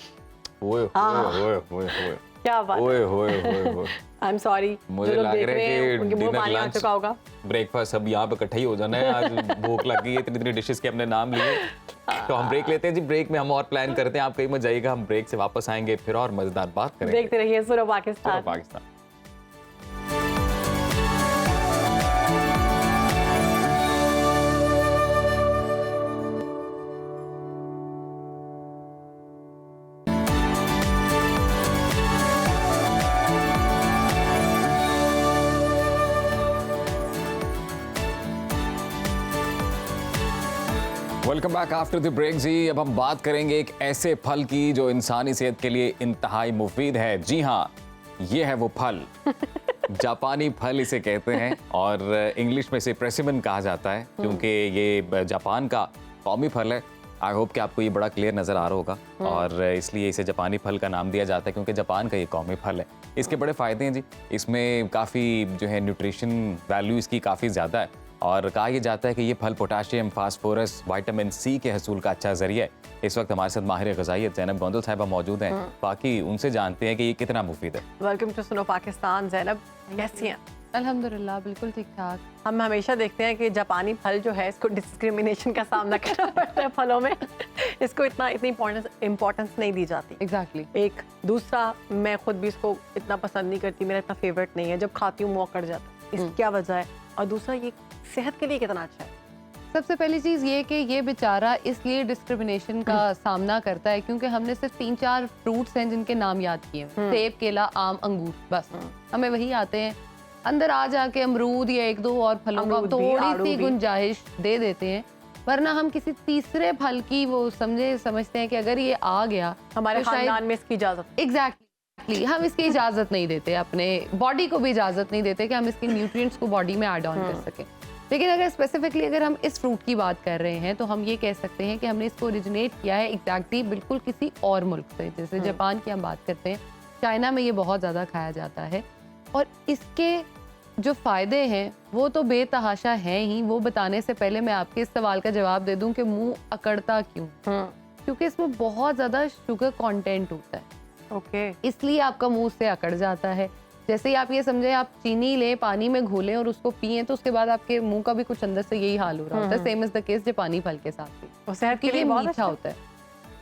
क्या बात है। I'm sorry, मुझे लग रहा है कि डिनर लंच ब्रेकफास्ट सब यहाँ पे इकट्ठा ही हो जाना है। आज भूख लग गई है, इतनी डिशेस के अपने नाम लिए। तो हम ब्रेक लेते हैं जी। ब्रेक में हम और प्लान करते हैं, आप कहीं मत जाइएगा, हम ब्रेक से वापस आएंगे फिर और मजेदार बात करेंगे। देखते रहिए सुनो Pakistan. Welcome back after the break जी। अब हम बात करेंगे एक ऐसे फल की जो इंसानी सेहत के लिए इंतहाई मुफीद है। जी हाँ, ये है वो फल। जापानी फल इसे कहते हैं और इंग्लिश में इसे प्रेसिमन कहा जाता है, क्योंकि ये जापान का कौमी फल है। आई होप कि आपको ये बड़ा क्लियर नज़र आ रहा होगा, और इसलिए इसे जापानी फल का नाम दिया जाता है क्योंकि जापान का ये कौमी फल है। इसके बड़े फ़ायदे हैं जी। इसमें काफ़ी जो है न्यूट्रिशन वैल्यू इसकी काफ़ी ज़्यादा है। और कहा यह जाता है कि ये फल पोटाशियम, फास्फोरस, विटामिन सी के हसूल का अच्छा जरिया है। इस वक्त हमारे साथ माहिर ग़िज़ाइयत ज़ैनब गोंदल साहिबा मौजूद हैं। बाकी उनसे जानते हैं कि ये कितना मुफीद है। वेलकम टू सुनो पाकिस्तान। ज़ैनब कैसी हैं? अल्हम्दुलिल्लाह बिल्कुल ठीक ठाक। हम हमेशा देखते हैं कि जापानी फल जो है इसको डिस्क्रिमिनेशन का सामना करना पड़ता है फलों में, इसको इतनी इम्पोर्टेंस नहीं दी जाती। एग्जैक्टली। एक दूसरा, मैं खुद भी इसको इतना पसंद नहीं करती, मेरा इतना फेवरेट नहीं है, जब खाती हूँ मुँह अकड़ जाता है। इसकी क्या वजह है? और दूसरा, ये सेहत के लिए कितना अच्छा है? सबसे पहली चीज़ ये कि ये बेचारा इसलिए डिस्क्रिमिनेशन का सामना करता है क्योंकि हमने सिर्फ 3-4 फ्रूट्स हैं जिनके नाम याद किए हैं, सेब, केला, आम, अंगूर, बस हमें वही आते हैं। अंदर आ जाके अमरूद या 1-2 और फलों का थोड़ी सी गुंजाइश दे देते हैं, वरना हम किसी तीसरे फल की वो समझते हैं कि अगर ये आ गया हमारे तो खानदान में इसकी इजाजत। एग्जैक्टली हम इसकी इजाजत नहीं देते, अपने बॉडी को भी इजाजत नहीं देते कि हम इसके न्यूट्रिएंट्स को बॉडी में ऐड ऑन कर सकें। लेकिन अगर स्पेसिफिकली अगर हम इस फ्रूट की बात कर रहे हैं तो हम ये कह सकते हैं कि हमने इसको ओरिजिनेट किया है एग्जैक्टली बिल्कुल किसी और मुल्क से। जैसे जापान की हम बात करते हैं, चाइना में ये बहुत ज़्यादा खाया जाता है और इसके जो फ़ायदे हैं वो तो बेतहाशा हैं ही। वो बताने से पहले मैं आपके इस सवाल का जवाब दे दूं कि मुंह अकड़ता क्यों? क्योंकि इसमें बहुत ज़्यादा शुगर कंटेंट होता है। ओके। इसलिए आपका मुंह से अकड़ जाता है। जैसे ही आप ये समझें आप चीनी लें, पानी में घोलें और उसको पिएं तो उसके बाद आपके मुंह का भी कुछ अंदर से यही हाल हो रहा होता है। सेम इज द केस जापानी फल के साथ भी। और सेहत के लिए बहुत मीठा होता है,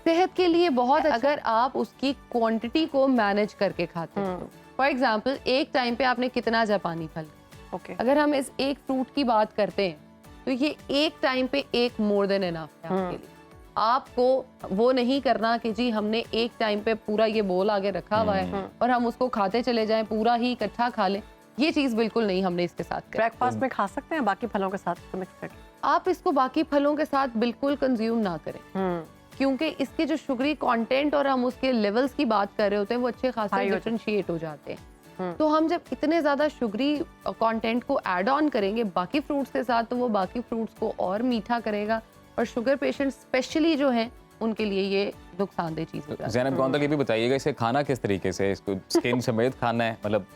सेहत के लिए बहुत अच्छा अगर आप उसकी क्वांटिटी को मैनेज करके खाते हैं। फॉर एग्जाम्पल, एक टाइम पे आपने कितना जापानी फल, ओके, अगर हम इस एक फ्रूट की बात करते हैं तो ये एक टाइम पे एक मोर देन एनफ है आपके लिए। आपको वो नहीं करना कि जी हमने एक टाइम पे पूरा ये बोल आगे रखा हुआ है और हम उसको खाते चले जाएं, पूरा ही इकट्ठा खा लें। ये चीज बिल्कुल नहीं हमने इसके साथ करी। ब्रेकफास्ट में खा सकते हैं बाकी फलों के साथ इसको मिक्स करके? आप इसको बाकी फलों के साथ बिल्कुल कंज्यूम ना करें क्योंकि इसके जो शुगरी कंटेंट और हम उसके लेवल्स की बात कर रहे होते हैं वो अच्छे खासे डिफरेंशिएट हो जाते हैं। तो हम जब इतने ज्यादा शुगरी कंटेंट को ऐड ऑन करेंगे बाकी फ्रूट्स के साथ तो वो बाकी फ्रूट्स को और मीठा करेगा और शुगर पेशेंट स्पेशली जो हैं उनके लिए ये नुकसानदेह चीज हो जाती है। ज़ैनब गोंदल, ये भी बताइएगा इसे खाना किस तरीके से? इसको स्किन समेत खाना है, मतलब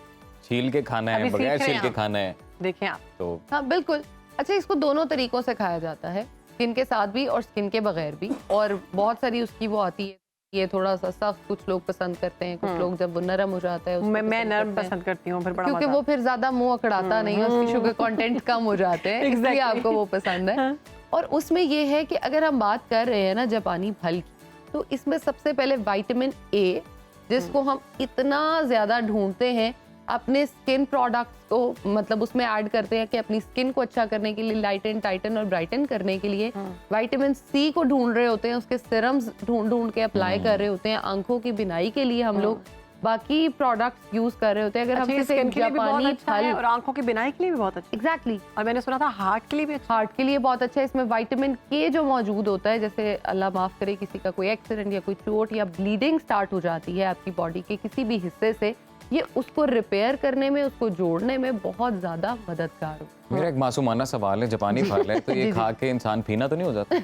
छील के खाना है, बगैर छील के खाना है? देखें आप तो हाँ बिल्कुल। अच्छा, इसको दोनों तरीकों से खाया जाता है, स्किन के साथ भी और स्किन के बगैर भी। और बहुत सारी उसकी वो आती है, ये थोड़ा सा सख्त कुछ लोग पसंद करते हैं, कुछ लोग जब वो नरम हो जाता है मैं नरम पसंद करती हूँ, फिर बड़ा क्योंकि वो फिर ज्यादा मुंह अकड़ाता नहीं है, उसकी शुगर कंटेंट कम हो जाते हैं, इसलिए आपको वो पसंद है। और उसमें ये है कि अगर हम बात कर रहे हैं ना जापानी फल की, तो इसमें सबसे पहले विटामिन ए, जिसको हम इतना ज्यादा ढूंढते हैं अपने स्किन प्रोडक्ट्स को, मतलब उसमें ऐड करते हैं कि अपनी स्किन को अच्छा करने के लिए, लाइटन, टाइटन और ब्राइटन करने के लिए विटामिन सी को ढूंढ रहे होते हैं, उसके सिरम्स ढूंढ के अप्लाई कर रहे होते हैं। आंखों की बिनाई के लिए हम लोग बाकी प्रोडक्ट्स यूज कर रहे होते हैं। अगर हम स्किन के लिए भी बहुत अच्छा फल है और आंखों की बिनाई के लिए भी बहुत अच्छा। एग्जैक्टली। और मैंने सुना था हार्ट के लिए भी अच्छा। हार्ट के लिए बहुत अच्छा है। इसमें विटामिन के जो मौजूद होता है, जैसे अल्लाह माफ करे किसी का कोई एक्सीडेंट या कोई चोट या ब्लीडिंग स्टार्ट हो जाती है आपकी बॉडी के किसी भी हिस्से से, ये उसको रिपेयर करने में, उसको जोड़ने में बहुत ज्यादा मददगार हो। मेरा एक मासूमाना सवाल है, जापानी फल है तो ये खा के इंसान पीना तो नहीं हो जाता?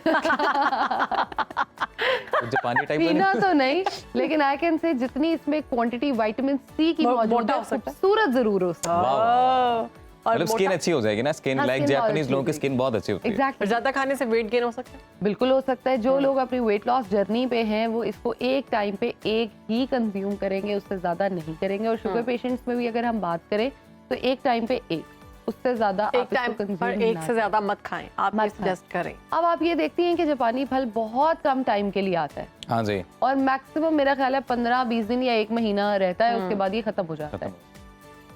जापानी टाइप पीना तो नहीं, लेकिन आई कैन से जितनी इसमें क्वांटिटी विटामिन सी की मौजूद है, खूबसूरत जरूर हो सकता है। मतलब स्किन अच्छी हो जाएगी ना, स्किन लाइक जापानीज लोगों की स्किन बहुत अच्छी होती है। एग्जैक्टली। ज्यादा खाने से वेट गेन हो सकता है? बिल्कुल हो सकता है। जो लोग अपनी वेट लॉस जर्नी पे हैं वो इसको एक टाइम पे एक ही कंज्यूम करेंगे, उससे ज्यादा नहीं करेंगे। और शुगर पेशेंट्स में भी अगर हम बात करें तो एक टाइम पे एक, उससे ज्यादा एक टाइम पर एक से ज्यादा मत खाएं, आप सजेस्ट करें। अब आप ये देखती हैं कि जापानी फल बहुत कम टाइम के लिए आता है। हाँ जी। और मैक्सिमम मेरा ख्याल है 15-20 दिन या 1 महीना रहता है, उसके बाद ये खत्म हो जाता है।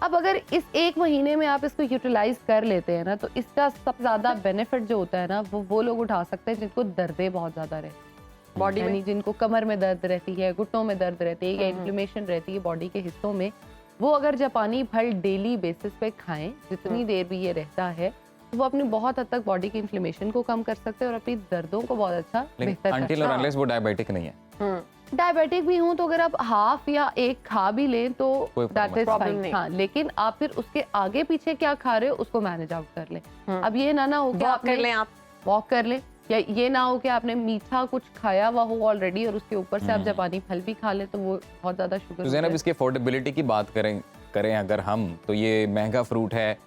अब अगर इस 1 महीने में आप इसको यूटिलाइज कर लेते हैं ना, तो इसका सबसे ज्यादा बेनिफिट जो होता है ना वो लोग उठा सकते हैं जिनको दर्दें बहुत ज्यादा रहती है बॉडी में, जिनको कमर में दर्द रहती है, घुटनों में दर्द रहती है या इन्फ्लेमेशन रहती है बॉडी के हिस्सों में। वो अगर जापानी फल डेली बेसिस पे खाएं, जितनी देर भी ये रहता है, तो वो अपनी बहुत हद तक बॉडी की इन्फ्लेमेशन को कम कर सकते हैं और अपनी दर्दों को बहुत अच्छा बेहतर कर सकते हैं। अनलेस वो डायबिटिक नहीं है। डायबिटिक भी हूँ तो अगर आप हाफ या एक खा भी लें तो दैट इज प्रॉब्लम फाइन। नहीं। हाँ, लेकिन आप फिर उसके आगे पीछे क्या खा रहे हो उसको मैनेज आउट कर लें। अब ये ना हो कि वॉक कर लें, आप वॉक कर लें, या ये ना हो कि आपने मीठा कुछ खाया हुआ हो ऑलरेडी और उसके ऊपर से आप जापानी फल भी खा लें, तो वो बहुत ज्यादा शुगर। तो ज़ैनब, इसकी अफोर्डेबिलिटी की बात करें अगर हम, तो ये महंगा फ्रूट है,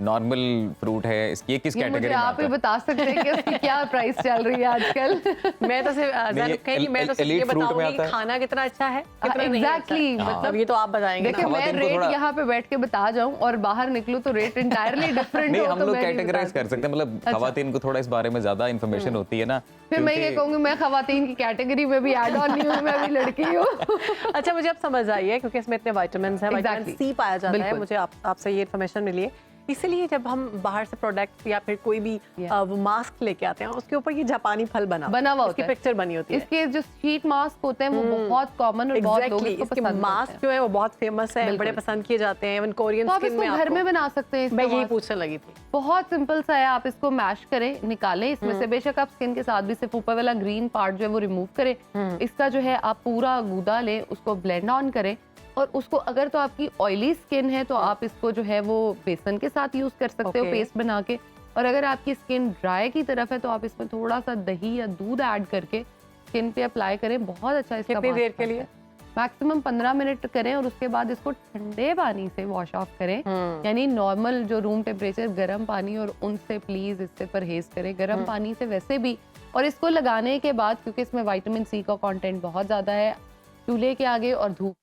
नॉर्मल फ्रूट है, इसकी किस ये कैटेगरी मुझे में आप आता ही है? बता सकते हैं कि उसकी क्या प्राइस चल रही है आजकल। मैं तो सिर्फ ज़ैनब कहेगी, मैं तो सिर्फ ये elite fruit में बताऊंगी आता है? खाना कितना अच्छा है, कितना नहीं अच्छा। एग्जैक्टली, मतलब ये तो आप बताएंगे देखिए ना। मैं खवातीन को रेट थोड़ा- यहाँ पे बैठ के बता जाऊं और बाहर निकलूं तो रेट इंटायरली डिफरेंट नहीं, हो हम तो लोग मैं नहीं कैटेगराइज बता कर सकते हैं, मतलब खवातीन को थोड़ा इस बारे में ज्यादा इन्फॉर्मेशन होती है ना। फिर मैं ये क्योंकि- कहूंगी मैं खवातीन की कैटेगरी में भी ऐड ऑन नहीं हूँ, मैं भी लड़की हूँ। अच्छा, मुझे अब समझ आई है क्योंकि इसमें इतने विटामिन हैं, विटामिन Exactly. सी पाया जाता है। बिल्कुल। मुझे आपसे ये इन्फॉर्मेशन मिली है। इसीलिए जब हम बाहर से प्रोडक्ट या फिर कोई भी वो मास्क लेके आते हैं, उसके ऊपर ये जापानी फल बना बना हुआ इसकी होता है। पिक्चर बनी होती है। इसके जो शीट मास्क होते हैं वो बहुत कॉमन और बहुत लोग एग्जैक्टली, इसको इसके पसंद मास्क करते जो है वो बहुत फेमस है, बिल्कुल। बड़े पसंद किए जाते हैं। इवन कोरियन हैं। तो आप स्किन में इसको घर में बना सकते हैं। मैं इसका यही mask। पूछने लगी थी। बहुत सिंपल सा है, आप इसको मैश करें, निकालें इसमें से, बेशक आप स्किन के साथ भी सिर्फ ऊपर वाला ग्रीन पार्ट जो है वो रिमूव करें। इसका जो है आप पूरा गूदा लें, उसको ब्लेंड ऑन करें और उसको, अगर तो आपकी ऑयली स्किन है तो आप इसको जो है वो बेसन के साथ यूज कर सकते हो Okay. पेस्ट बना के, और अगर आपकी स्किन ड्राई की तरफ है तो आप इसमें थोड़ा सा दही या दूध ऐड करके स्किन पे अप्लाई करें। बहुत अच्छा इसका कितनी mask देर के बनता लिए? है। मैक्सिमम 15 मिनट करें और उसके बाद इसको ठंडे पानी से वॉश ऑफ करें, यानी नॉर्मल जो रूम टेम्परेचर गर्म पानी, और उनसे प्लीज इससे परहेज करें, गर्म पानी से वैसे भी। और इसको लगाने के बाद, क्योंकि इसमें विटामिन सी का कंटेंट बहुत ज्यादा है, चूल्हे के आगे और धूप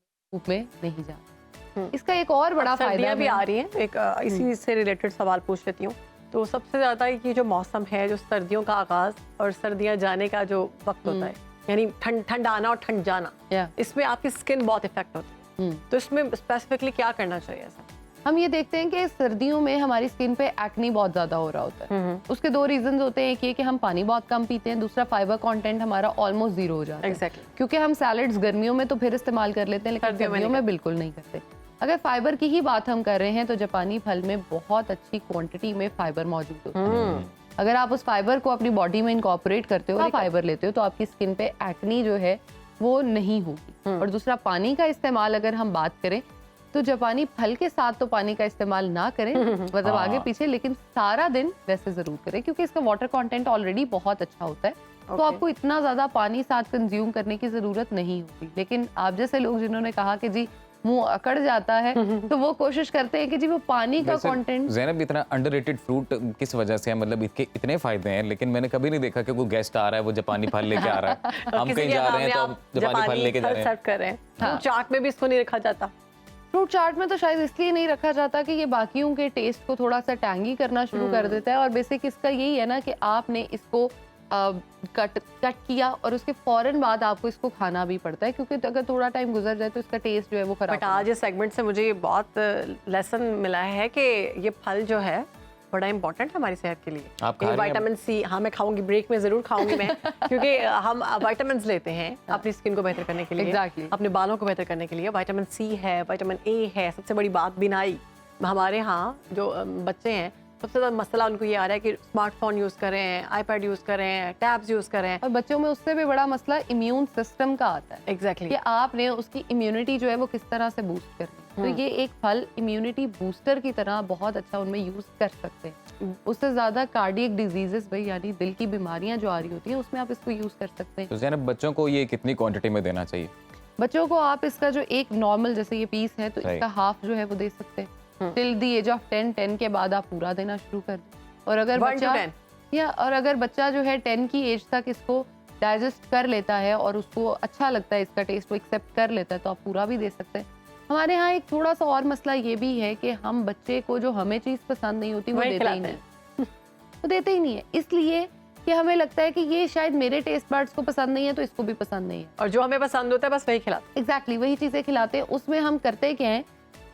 में नहीं जाना। इसका एक और बड़ा फायदा सर्दियाँ भी है- आ रही हैं, एक इसी से रिलेटेड सवाल पूछ लेती हूँ। तो सबसे ज्यादा ये जो मौसम है, जो सर्दियों का आगाज और सर्दियाँ जाने का जो वक्त होता है, यानी ठंड आना और ठंड जाना, या इसमें आपकी स्किन बहुत इफेक्ट होती है। तो इसमें स्पेसिफिकली क्या करना चाहिए ऐसा? हम ये देखते हैं कि सर्दियों में हमारी स्किन पे एक्ने बहुत ज्यादा हो रहा होता है। उसके दो रीजन होते हैं, एक ये कि हम पानी बहुत कम पीते हैं, दूसरा फाइबर कंटेंट हमारा ऑलमोस्ट जीरो हो जाता है। Exactly. क्योंकि हम सैलड्स गर्मियों में तो फिर इस्तेमाल कर लेते हैं, लेकिन सर्दियों में सर्दियों नहीं में बिल्कुल नहीं करते। अगर फाइबर की ही बात हम कर रहे हैं तो जापानी फल में बहुत अच्छी क्वांटिटी में फाइबर मौजूद होता है। अगर आप उस फाइबर को अपनी बॉडी में इनकॉर्पोरेट करते हो, आप फाइबर लेते हो, तो आपकी स्किन पे एक्ने जो है वो नहीं होगी। और दूसरा, पानी का इस्तेमाल अगर हम बात करें तो जापानी फल के साथ तो पानी का इस्तेमाल ना करें, मतलब आगे पीछे, लेकिन सारा दिन वैसे जरूर करें, क्योंकि इसका वाटर कंटेंट ऑलरेडी बहुत अच्छा होता है। तो आपको इतना ज्यादा पानी साथ कंज्यूम करने की जरूरत नहीं होती। लेकिन आप जैसे लोग जिन्होंने कहा कि जी मुंह अकड़ जाता है, तो वो कोशिश करते हैं कि जी वो पानी का कंटेंट। ज़ैनब, इतना अंडररेटेड फ्रूट किस वजह से है? मतलब इसके इतने फायदे हैं, लेकिन मैंने कभी नहीं देखा कि कोई गेस्ट आ रहा है वो जापानी फल लेके आ रहा है। हम कहीं जा रहे हैं तो हम जापानी फल लेके जा रहे हैं। सर्व कर रहे हैं। फ्रूट चाट में भी इसको नहीं रखा जाता। फ्रूट चाट में तो शायद इसलिए नहीं रखा जाता कि ये बाकियों के टेस्ट को थोड़ा सा टैंगी करना शुरू कर देता है। और बेसिक इसका यही है ना कि आपने इसको कट किया और उसके फौरन बाद आपको इसको खाना भी पड़ता है, क्योंकि अगर थोड़ा टाइम गुजर जाए तो इसका टेस्ट जो है वो खराब बट आज इस सेगमेंट से मुझे ये बहुत लेसन मिला है कि ये फल जो है बड़ा इंपॉर्टेंट है हमारी सेहत के लिए। आप खा रही हैं? विटामिन सी, हाँ मैं खाऊंगी, ब्रेक में जरूर खाऊंगी मैं, क्योंकि हम विटामिन लेते हैं अपनी स्किन को बेहतर करने के लिए, Exactly. अपने बालों को बेहतर करने के लिए। विटामिन सी है, विटामिन ए है, सबसे बड़ी बात बिनाई। हमारे यहाँ जो बच्चे हैं, सबसे ज़्यादा मसला उनको ये आ रहा है कि स्मार्टफोन यूज़ करें, आईपैड यूज़ करें, टैब्स यूज़ करें। और बच्चों में उससे भी बड़ा मसला इम्यून सिस्टम का आता है एग्जैक्टली कि आपने उसकी इम्यूनिटी जो है वो किस तरह से बूस्ट करनी। तो ये एक फल इम्यूनिटी बूस्टर की तरह बहुत अच्छा उनमें यूज कर सकते हैं। उससे ज्यादा कार्डियक डिजीजेस भाई, यानी दिल की बीमारियां जो आ रही होती हैं, उसमें आप इसको यूज कर सकते हैं। तो ज़ैनब, बच्चों को ये कितनी क्वांटिटी में देना चाहिए? बच्चों को आप इसका जो एक नॉर्मल जैसे ये पीस है तो Right. इसका हाफ जो है वो दे सकते हैं टिल द एज ऑफ 10 के बाद आप पूरा देना शुरू कर दें। और अगर 1 to बच्चा 10? और अगर बच्चा जो है 10 की एज तक इसको डाइजेस्ट कर लेता है और उसको अच्छा लगता है, इसका टेस्ट वो एक्सेप्ट कर लेता है, तो आप पूरा भी दे सकते हैं। हमारे यहाँ एक थोड़ा सा और मसला ये भी है कि हम बच्चे को जो हमें चीज़ पसंद नहीं होती वो वही देते ही खिलाते नहीं, वो देते ही नहीं है, इसलिए कि हमें लगता है कि ये शायद मेरे टेस्ट बड्स को पसंद नहीं है तो इसको भी पसंद नहीं है। और जो हमें पसंद होता है बस वही खिलाते एग्जैक्टली वही चीज़ें खिलाते हैं। उसमें हम करते क्या है,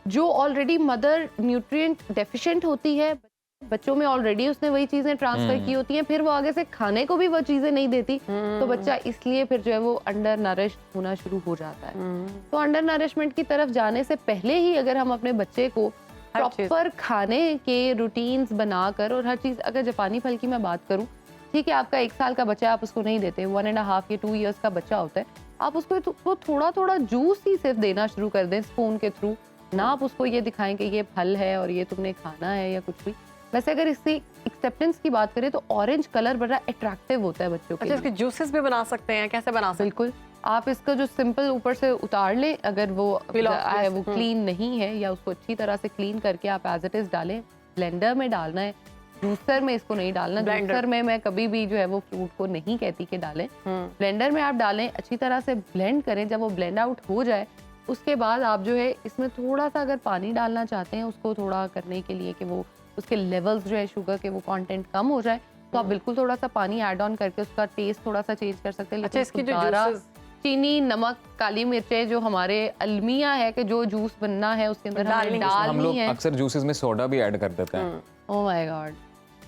जो ऑलरेडी मदर न्यूट्रिएंट डेफिशिएंट होती है बच्चों में, ऑलरेडी उसने वही चीजें ट्रांसफर की होती हैं, फिर वो आगे से खाने को भी वो चीजें नहीं देती, तो बच्चा इसलिए फिर जो है वो अंडर नरिश्ड होना शुरू हो जाता है। तो अंडर नरिशमेंट की तरफ जाने से पहले ही अगर हम अपने बच्चे को प्रॉपर खाने के रूटीन्स बनाकर, और हर चीज, अगर जापानी फल की मैं बात करूं, ठीक है आपका 1 साल का बच्चा, आप उसको नहीं देते, 1.5 या 2 इयर्स का बच्चा होता है, आप उसको तो थोड़ा थोड़ा जूस ही सिर्फ देना शुरू कर दें स्पून के थ्रू, ना आप उसको ये दिखाएं कि ये फल है और ये तुमने खाना है या कुछ भी। वैसे अगर इससे एक्सेप्टेंस की बात करें तो ऑरेंज कलर बड़ा अट्रैक्टिव होता है बच्चों के अच्छा, लिए। इसके जूसेस भी बना सकते हैं? कैसे बना सकते हैं? बिल्कुल, आप इसका जो सिंपल ऊपर से उतार लें, अगर वो Peel off, yes. वो क्लीन नहीं है या उसको अच्छी तरह से क्लीन करके आप एज इट इज डालें, ब्लेंडर में डालना है, जूसर में इसको नहीं डालना। Blender। जूसर में मैं कभी भी जो है वो फ्रूट को नहीं कहती कि डालें। ब्लेंडर में आप डालें, अच्छी तरह से ब्लेंड करें। जब वो ब्लेंड आउट हो जाए उसके बाद आप जो है इसमें थोड़ा सा अगर पानी डालना चाहते हैं उसको थोड़ा करने के लिए कि वो उसके लेवल्स जो है शुगर के वो कंटेंट कम हो जाए, तो आप बिल्कुल थोड़ा सा पानी ऐड ऑन करके उसका टेस्ट थोड़ा सा चेंज कर सकते हैं। अच्छा, इसकी जो दोबारा juices- चीनी, नमक, काली मिर्चें जो हमारे अलमिया है कि जो जूस बनना है उसके अंदर डालनी हमें है। हम डालनी लोग है। अक्सर जूसेस में सोडा भी ऐड कर देते हैं। Oh my God.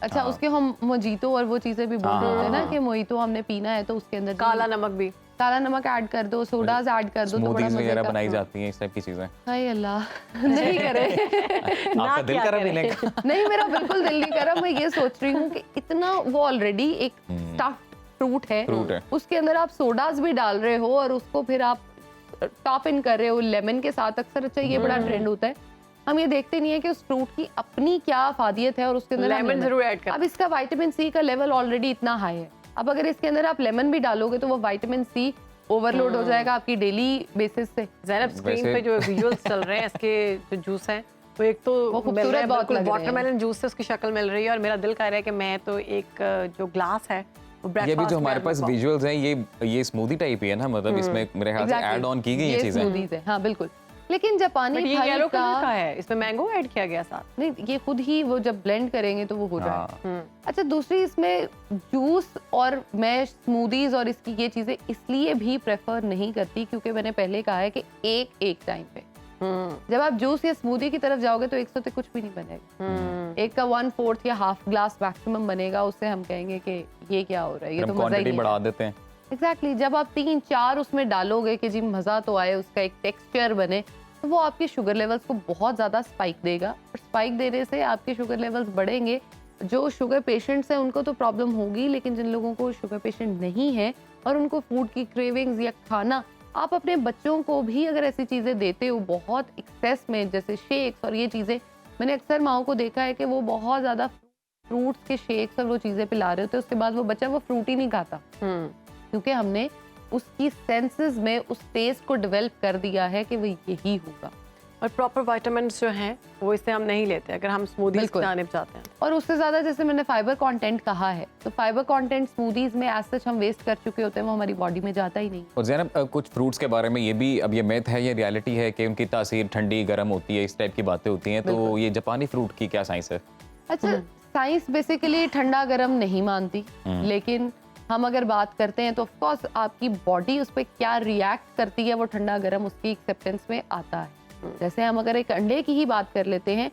अच्छा, हाँ। उसके हम मोजीतो और वो चीजें भी बोल रहे होते हैं ना कि मोहितो हमने पीना है तो उसके अंदर काला नमक भी। काला नमक ऐड कर दो, सोडाज ऐड कर दो, तो बड़ा स्मूदीज मजे वगैरह का। बनाई जाती हैं, इस टाइप की चीजें। हाय अल्लाह नहीं करे। आपका दिल क्या करा करें। पीने का? नहीं, मेरा बिल्कुल दिल नहीं कर रहा। मैं ये सोच रही हूँ कि इतना वो ऑलरेडी एक स्टफ्ड फ्रूट है, उसके अंदर आप सोडाज भी डाल रहे हो और उसको फिर आप टॉप इन कर रहे हो लेमन के साथ। अक्सर अच्छा ये बड़ा ट्रेंड होता है, हम ये देखते नहीं है कि उस फ्रूट की अपनी क्या अफादियत है और उसके अंदर हम लेमन जरूर ऐड कर। अब इसका विटामिन सी का लेवल ऑलरेडी इतना हाई है, अब अगर इसके अंदर आप लेमन भी डालोगे तो वो विटामिन सी ओवरलोड हो जाएगा आपकी डेली बेसिस से। ज़ैनब, स्क्रीन वैसे- पे जो विजुअल्स चल रहे हैं इसके जो जूस हैं वो एक तो वो खूबसूरत मिल रहे हैं, बहुत बिल्कुल लग रहे हैं। वाटरमेलन जूस से उसकी शक्ल मिल रही है और मेरा दिल कह रहा है कि मैं तो एक जो ग्लास है वो ये भी breakfast जो में हमारे पास लगवाऊं। विजुअल्स हैं ये स्मूदी टाइप ही है ना, मतलब इसमें मेरे ख्याल से Exactly. ऐड ऑन की गई ये ये चीजें। smoothies है, हाँ बिल्कुल। लेकिन जापानी बट ये फल येलो कलर का का है, इसमें मैंगो ऐड किया गया साथ। नहीं, ये खुद ही वो जब ब्लेंड करेंगे तो वो हो जाएगा। हाँ। अच्छा, दूसरी इसमें जूस और मैं स्मूदीज और इसकी ये चीजें इसलिए भी प्रेफर नहीं करती क्योंकि मैंने पहले कहा है कि एक टाइम पे जब आप जूस या स्मूदी की तरफ जाओगे तो 100 से कुछ भी नहीं बनेगा। एक का 1/4 या हाफ ग्लास मैक्सिमम बनेगा, उससे हम कहेंगे कि ये क्या हो रहा है, ये तो हम मजा ही क्वांटिटी नहीं बढ़ा है। देते हैं। एग्जैक्टली जब आप 3-4 उसमें डालोगे कि जी मजा तो आए, उसका एक टेक्सचर बने, तो वो आपके शुगर लेवल्स को बहुत ज्यादा स्पाइक देगा और स्पाइक देने से आपके शुगर लेवल्स बढ़ेंगे। जो शुगर पेशेंट्स हैं उनको तो प्रॉब्लम होगी, लेकिन जिन लोगों को शुगर पेशेंट नहीं है और उनको फूड की क्रेविंग्स या खाना, आप अपने बच्चों को भी अगर ऐसी चीजें देते हो बहुत एक्सेस में, जैसे शेक्स और ये चीजें, मैंने अक्सर माओ को देखा है कि वो बहुत ज्यादा फ्रूट्स के शेक्स और वो चीजें पिला रहे होते हैं, उसके बाद वो बच्चा वो फ्रूट ही नहीं खाता क्योंकि हमने उसकी सेंसेस में उस टेस्ट को डेवलप कर दिया है कि वो यही होगा। और प्रॉपर विटामिन्स जो हैं वो इससे हम नहीं लेते अगर हम स्मूदीज की बिल्कुल। जानिब जाते हैं। और उससे ज्यादा जैसे मैंने फाइबर कंटेंट कहा है, तो फाइबर कंटेंट स्मूदीज में एज सच हम वेस्ट कर चुके होते हैं, वो हमारी बॉडी में जाता ही नहीं। और ज़ैनब, कुछ फ्रूट्स के बारे में ये भी अब ये मिथ है या रियलिटी है कि उनकी तासीर ठंडी गर्म होती है, इस टाइप की बातें होती हैं, तो ये जापानी फ्रूट की क्या साइंस है? अच्छा, साइंस बेसिकली ठंडा गर्म नहीं मानती, लेकिन हम अगर बात करते हैं तो ऑफ कोर्स आपकी बॉडी उस पर क्या रिएक्ट करती है वो ठंडा गर्म उसकी एक्सेप्टेंस में आता है। जैसे हम अगर एक अंडे की ही बात कर लेते हैं,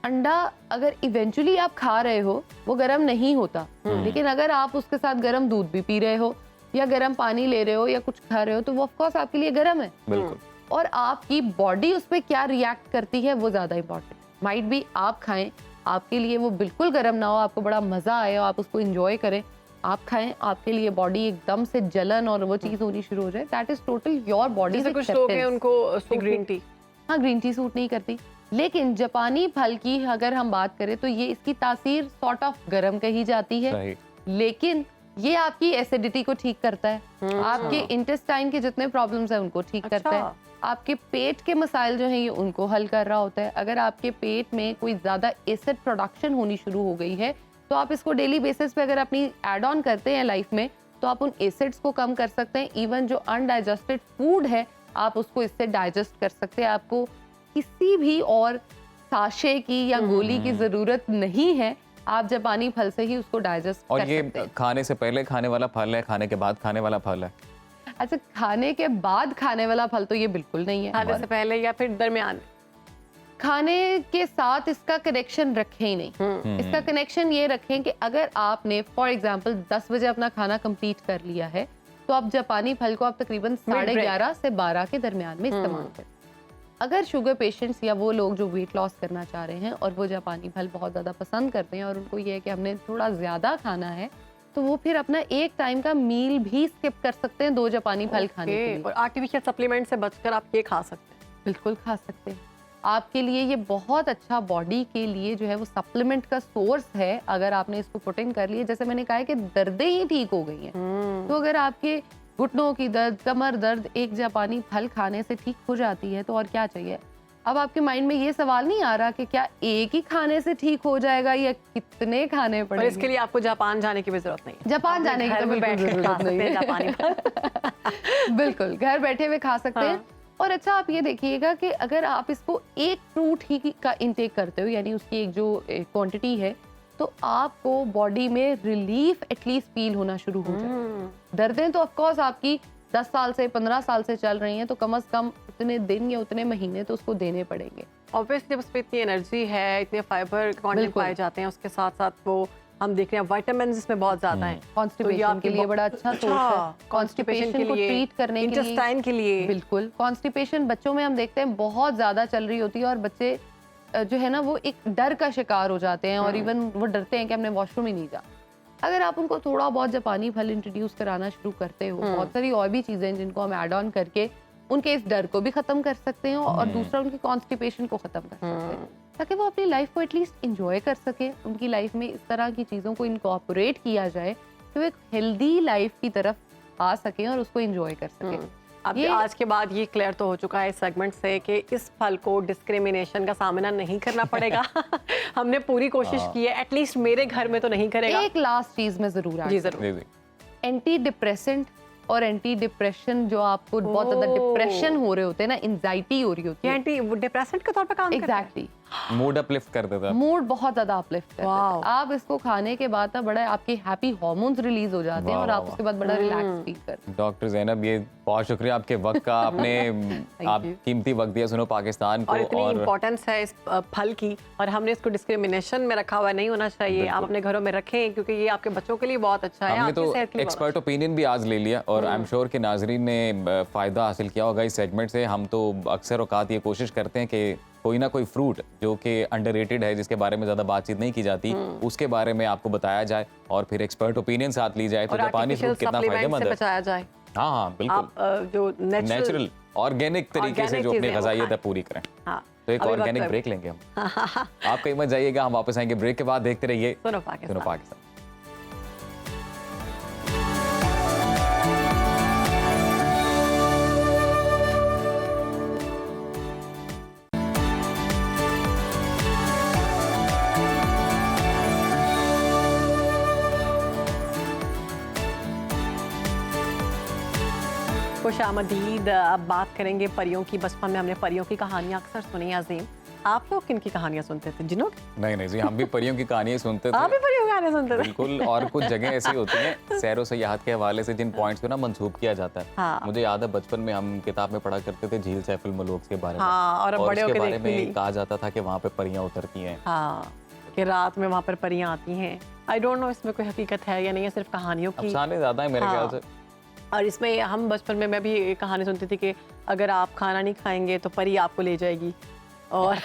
अंडा अगर इवेंचुअली आप खा रहे हो वो गर्म नहीं होता, लेकिन अगर आप उसके साथ गर्म दूध भी पी रहे हो या गर्म पानी ले रहे हो या कुछ खा रहे हो तो वो ऑफ कोर्स आपके लिए गर्म है। बिल्कुल। और आपकी बॉडी उस पर क्या रिएक्ट करती है वो ज्यादा इंपॉर्टेंट। माइट भी आप खाएं, आपके लिए वो बिल्कुल गर्म ना हो, आपको बड़ा मजा आए और आप उसको एंजॉय करें, आप खाएं, आपके लिए बॉडी एकदम से जलन और वो चीज होनी शुरू हो जाए, that is total your body. जैसे कुछ लोग हैं उनको ग्रीन टी, हाँ ग्रीन टी सूट नहीं करती, लेकिन जापानी फल की अगर हम बात करें तो ये इसकी तासीर सॉर्ट ऑफ गर्म कही जाती है, सही। लेकिन ये आपकी एसिडिटी को ठीक करता है, आपके इंटेस्टाइन के जितने प्रॉब्लम्स हैं उनको ठीक करता है, आपके पेट के मसाइल जो हैं ये उनको हल कर रहा होता है। अगर आपके पेट में कोई ज्यादा एसिड प्रोडक्शन होनी शुरू हो गई है तो आप इसको डेली बेसिस पे अगर अपनी एड ऑन करते हैं लाइफ में तो आप उन एसिड्स को कम कर सकते हैं। इवन जो अनडाइजेस्टेड फूड है आप उसको इससे डाइजेस्ट कर सकते हैं। आपको किसी भी और साशे की या गोली की जरूरत नहीं है, आप जापानी फल से ही उसको डाइजेस्ट और कर ये सकते हैं। खाने से पहले खाने वाला फल है, खाने के बाद खाने वाला फल है? अच्छा, खाने के बाद खाने वाला फल तो ये बिल्कुल नहीं है। खाने से पहले या फिर दरमियान? खाने के साथ इसका कनेक्शन रखें ही नहीं। इसका कनेक्शन ये रखें कि अगर आपने फॉर एग्जांपल 10 बजे अपना खाना कंप्लीट कर लिया है तो आप जापानी फल को आप तकरीबन 11:30 से 12 के दरमियान में इस्तेमाल करें। अगर शुगर पेशेंट्स या वो लोग जो वेट लॉस करना चाह रहे हैं और वो जापानी फल बहुत ज़्यादा पसंद करते हैं और उनको ये है कि हमने थोड़ा ज़्यादा खाना है, तो वो फिर अपना एक टाइम का मील भी स्किप कर सकते हैं 2 जापानी फल खाने के लिए। और आर्टिफिशियल सप्लीमेंट से बचकर आप ये खा सकते हैं। बिल्कुल खा सकते हैं। आपके लिए ये बहुत अच्छा बॉडी के लिए जो है वो सप्लीमेंट का सोर्स है। अगर आपने इसको पुट इन कर लिया, जैसे मैंने कहा है कि दर्दें ही ठीक हो गई हैं, तो अगर आपके घुटनों की दर्द, कमर दर्द एक जापानी फल खाने से ठीक हो जाती है तो और क्या चाहिए। अब आपके माइंड में ये सवाल नहीं आ रहा कि क्या एक ही खाने से ठीक हो जाएगा या कितने खाने और पड़ेंगे? इसके लिए आपको जापान जाने की भी जरूरत नहीं है। जापान जाने की घर तो में बिल्कुल बैठ के खा जरूरत नहीं सकते हैं है। जापानी बिल्कुल घर बैठे हुए खा सकते हैं। और अच्छा आप ये देखिएगा कि अगर आप इसको एक फ्रूट ही का इंटेक करते हो, यानी उसकी एक जो क्वांटिटी है, तो आपको बॉडी में रिलीफ एटलीस्ट फील होना शुरू हो जाए। दर्दें तो ऑफ कोर्स आपकी 10 साल से 15 साल से चल रही हैं, तो कम से कम उतने दिन या उतने महीने तो उसको देने पड़ेंगे। ऑब्वियसली उसमें इतनी एनर्जी है, इतने फाइबर कंटेंट बिल्कुल। पाए जाते हैं, उसके साथ साथ वो हम देख रहे हैं विटामिन इसमें बहुत ज्यादा हैं। कॉन्स्टिपेशन के लिए बड़ा अच्छा सोर्स है, कॉन्स्टिपेशन को ट्रीट करने के लिए, इंटेस्टाइन के लिए। बिल्कुल। कॉन्स्टिपेशन बच्चों में हम देखते हैं बहुत ज्यादा चल रही होती है और बच्चे जो है ना वो एक डर का शिकार हो जाते हैं और इवन वो डरते हैं कि हमने वॉशरूम ही नहीं जा। अगर आप उनको थोड़ा बहुत जापानी फल इंट्रोड्यूस कराना शुरू करते हो, बहुत सारी और भी चीजें हैं जिनको हम ऐड ऑन करके उनके इस डर को भी खत्म कर सकते हैं और दूसरा उनकी कॉन्स्टिपेशन को खत्म कर सकते हैं, ताकि वो अपनी लाइफ को एटलीस्ट इंजॉय कर सके। उनकी लाइफ में इस तरह की चीज़ों को इनकॉर्पोरेट किया जाए कि वो एक हेल्दी लाइफ की तरफ आ सकें और उसको इंजॉय कर सकें। अब आज के बाद ये क्लियर तो हो चुका है इस सेगमेंट से कि इस फल को डिस्क्रिमिनेशन का सामना नहीं करना पड़ेगा। हमने पूरी कोशिश की है, एटलीस्ट मेरे घर में तो नहीं करेगा। एक लास्ट चीज में जरूर जी जरूर। एंटी डिप्रेसेंट और एंटी डिप्रेशन, जो आपको बहुत ज्यादा डिप्रेशन हो रहे होते हैं ना, एंजाइटी हो रही होती है, एंटी डिप्रेसेंट के तौर पे काम करता है। एग्जैक्टली मूड अपलिफ्ट कर देता है। मूड बहुत ज्यादा अपलिफ्ट करता है। आप इसको खाने के बाद ना बड़ा आपके हैप्पी हार्मोन्स रिलीज हो जाते हैं और आप उसके बाद बड़ा रिलैक्स फील करते हैं। डॉक्टर ज़ैनब, ये बहुत शुक्रिया आपके वक्त का, आपने आप कीमती वक्त दिया सुनो पाकिस्तान को। और इतनी इम्पोर्टेंस है इस फल की, और हमने इसको डिस्क्रिमिनेशन में रखा हुआ नहीं होना चाहिए। आप अपने घरों में रखें क्योंकि ये आपके बच्चों के लिए बहुत अच्छा है, हमने आपकी तो सेहत के लिए बहुत एक्सपर्ट ओपिनियन भी आज ले लिया और आई एम श्योर कि नाजरीन ने फ़ायदा हासिल किया होगा इस सेगमेंट से। हम तो अक्सर औकात ये कोशिश करते हैं कि कोई ना कोई फ्रूट जो कि अंडररेटेड है, जिसके बारे में ज़्यादा बातचीत नहीं की जाती, उसके बारे में आपको बताया जाए और फिर एक्सपर्ट ओपिनियन साथ ली जाए तो जापानी फ्रूट कितना फायदेमंद है। बचाया जाए। हाँ हाँ बिल्कुल, आप जो नेचुरल ऑर्गेनिक तरीके से जो अपनी ग़िज़ाइयत है पूरी करें। तो एक ऑर्गेनिक ब्रेक लेंगे हम। आप कहीं मत जाइएगा, हम वापस आएंगे ब्रेक के बाद। देखते रहिए सुनो पाकिस्तान। खुशामदीद। अब बात करेंगे परियों की। बचपन में हमने परियों की कहानियां अक्सर सुनी। अजीम, आप लोग किन की कहानियां सुनते थे? जिनों की? नहीं जी, हम भी परियों की कहानियां सुनते थे। आप भी परियों की कहानियां सुनते थे? बिल्कुल। और कुछ जगह ऐसी होती हैं सैरो सयाहत के हवाले से जिन पॉइंट्स को ना मंसूब किया जाता है। हाँ। मुझे याद है बचपन में हम किताब में पढ़ा करते थे झील सैफुल मलूक के बारे में। हाँ, और बड़े उसके होके बारे देखने में ली। कहा जाता था कि वहाँ पे परियां उतरती हैं। हाँ, कि रात में वहाँ पर परियां आती हैं। आई डोंट नो इसमें कोई हकीकत है या नहीं है, सिर्फ कहानियों की। अफसाने ज्यादा है मेरे ख्याल से। और इसमें हम बचपन में मैं भी एक कहानी सुनती थी कि अगर आप खाना नहीं खाएंगे तो परी आपको ले जाएगी। और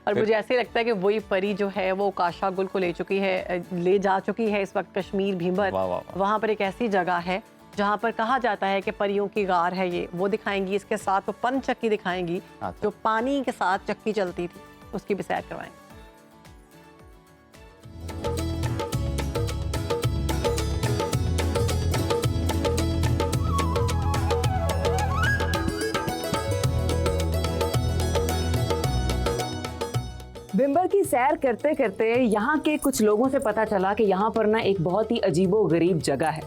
और मुझे ऐसे लगता है कि वही परी जो है वो काशा गुल को ले जा चुकी है इस वक्त कश्मीर भीमर। वहाँ पर एक ऐसी जगह है जहाँ पर कहा जाता है कि परियों की गार है ये, वो दिखाएंगी। इसके साथ वो पन चक्की दिखाएंगी जो पानी के साथ चक्की चलती थी, उसकी भी सैर करवाएंगी। बिम्बर की सैर करते करते यहाँ के कुछ लोगों से पता चला कि यहाँ पर ना एक बहुत ही अजीबो गरीब जगह है।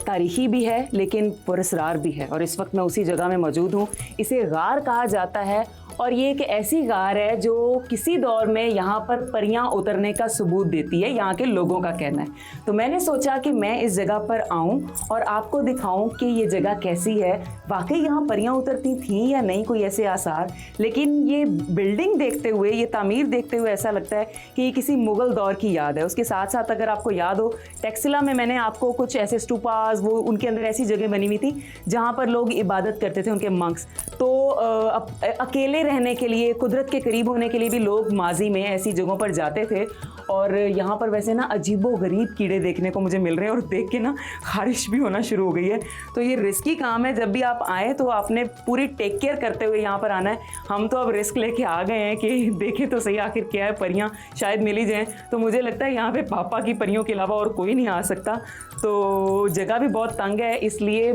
तारीखी भी है लेकिन पुरस्कार भी है, और इस वक्त मैं उसी जगह में मौजूद हूँ। इसे गार कहा जाता है और ये एक ऐसी गार है जो किसी दौर में यहाँ पर परियां उतरने का सबूत देती है, यहाँ के लोगों का कहना है। तो मैंने सोचा कि मैं इस जगह पर आऊँ और आपको दिखाऊं कि ये जगह कैसी है, वाकई यहाँ परियां उतरती थी या नहीं, कोई ऐसे आसार। लेकिन ये बिल्डिंग देखते हुए, ये तामीर देखते हुए ऐसा लगता है कि ये किसी मुग़ल दौर की याद है। उसके साथ साथ अगर आपको याद हो, टेक्सिला में मैंने आपको कुछ ऐसे स्टूपास, वो उनके अंदर ऐसी जगह बनी हुई थी जहाँ पर लोग इबादत करते थे, उनके मंक्स। तो अकेले रहने के लिए, कुदरत के करीब होने के लिए भी लोग माजी में ऐसी जगहों पर जाते थे। और यहाँ पर वैसे ना अजीबो गरीब कीड़े देखने को मुझे मिल रहे हैं और देख के ना खारिश भी होना शुरू हो गई है। तो ये रिस्की काम है, जब भी आप आए तो आपने पूरी टेक केयर करते हुए यहाँ पर आना है। हम तो अब रिस्क लेके आ गए हैं कि देखें तो सही आखिर क्या है, परियाँ शायद मिल ही जाएँ। तो मुझे लगता है यहाँ पे पापा की परियों के अलावा और कोई नहीं आ सकता। तो जगह भी बहुत तंग है, इसलिए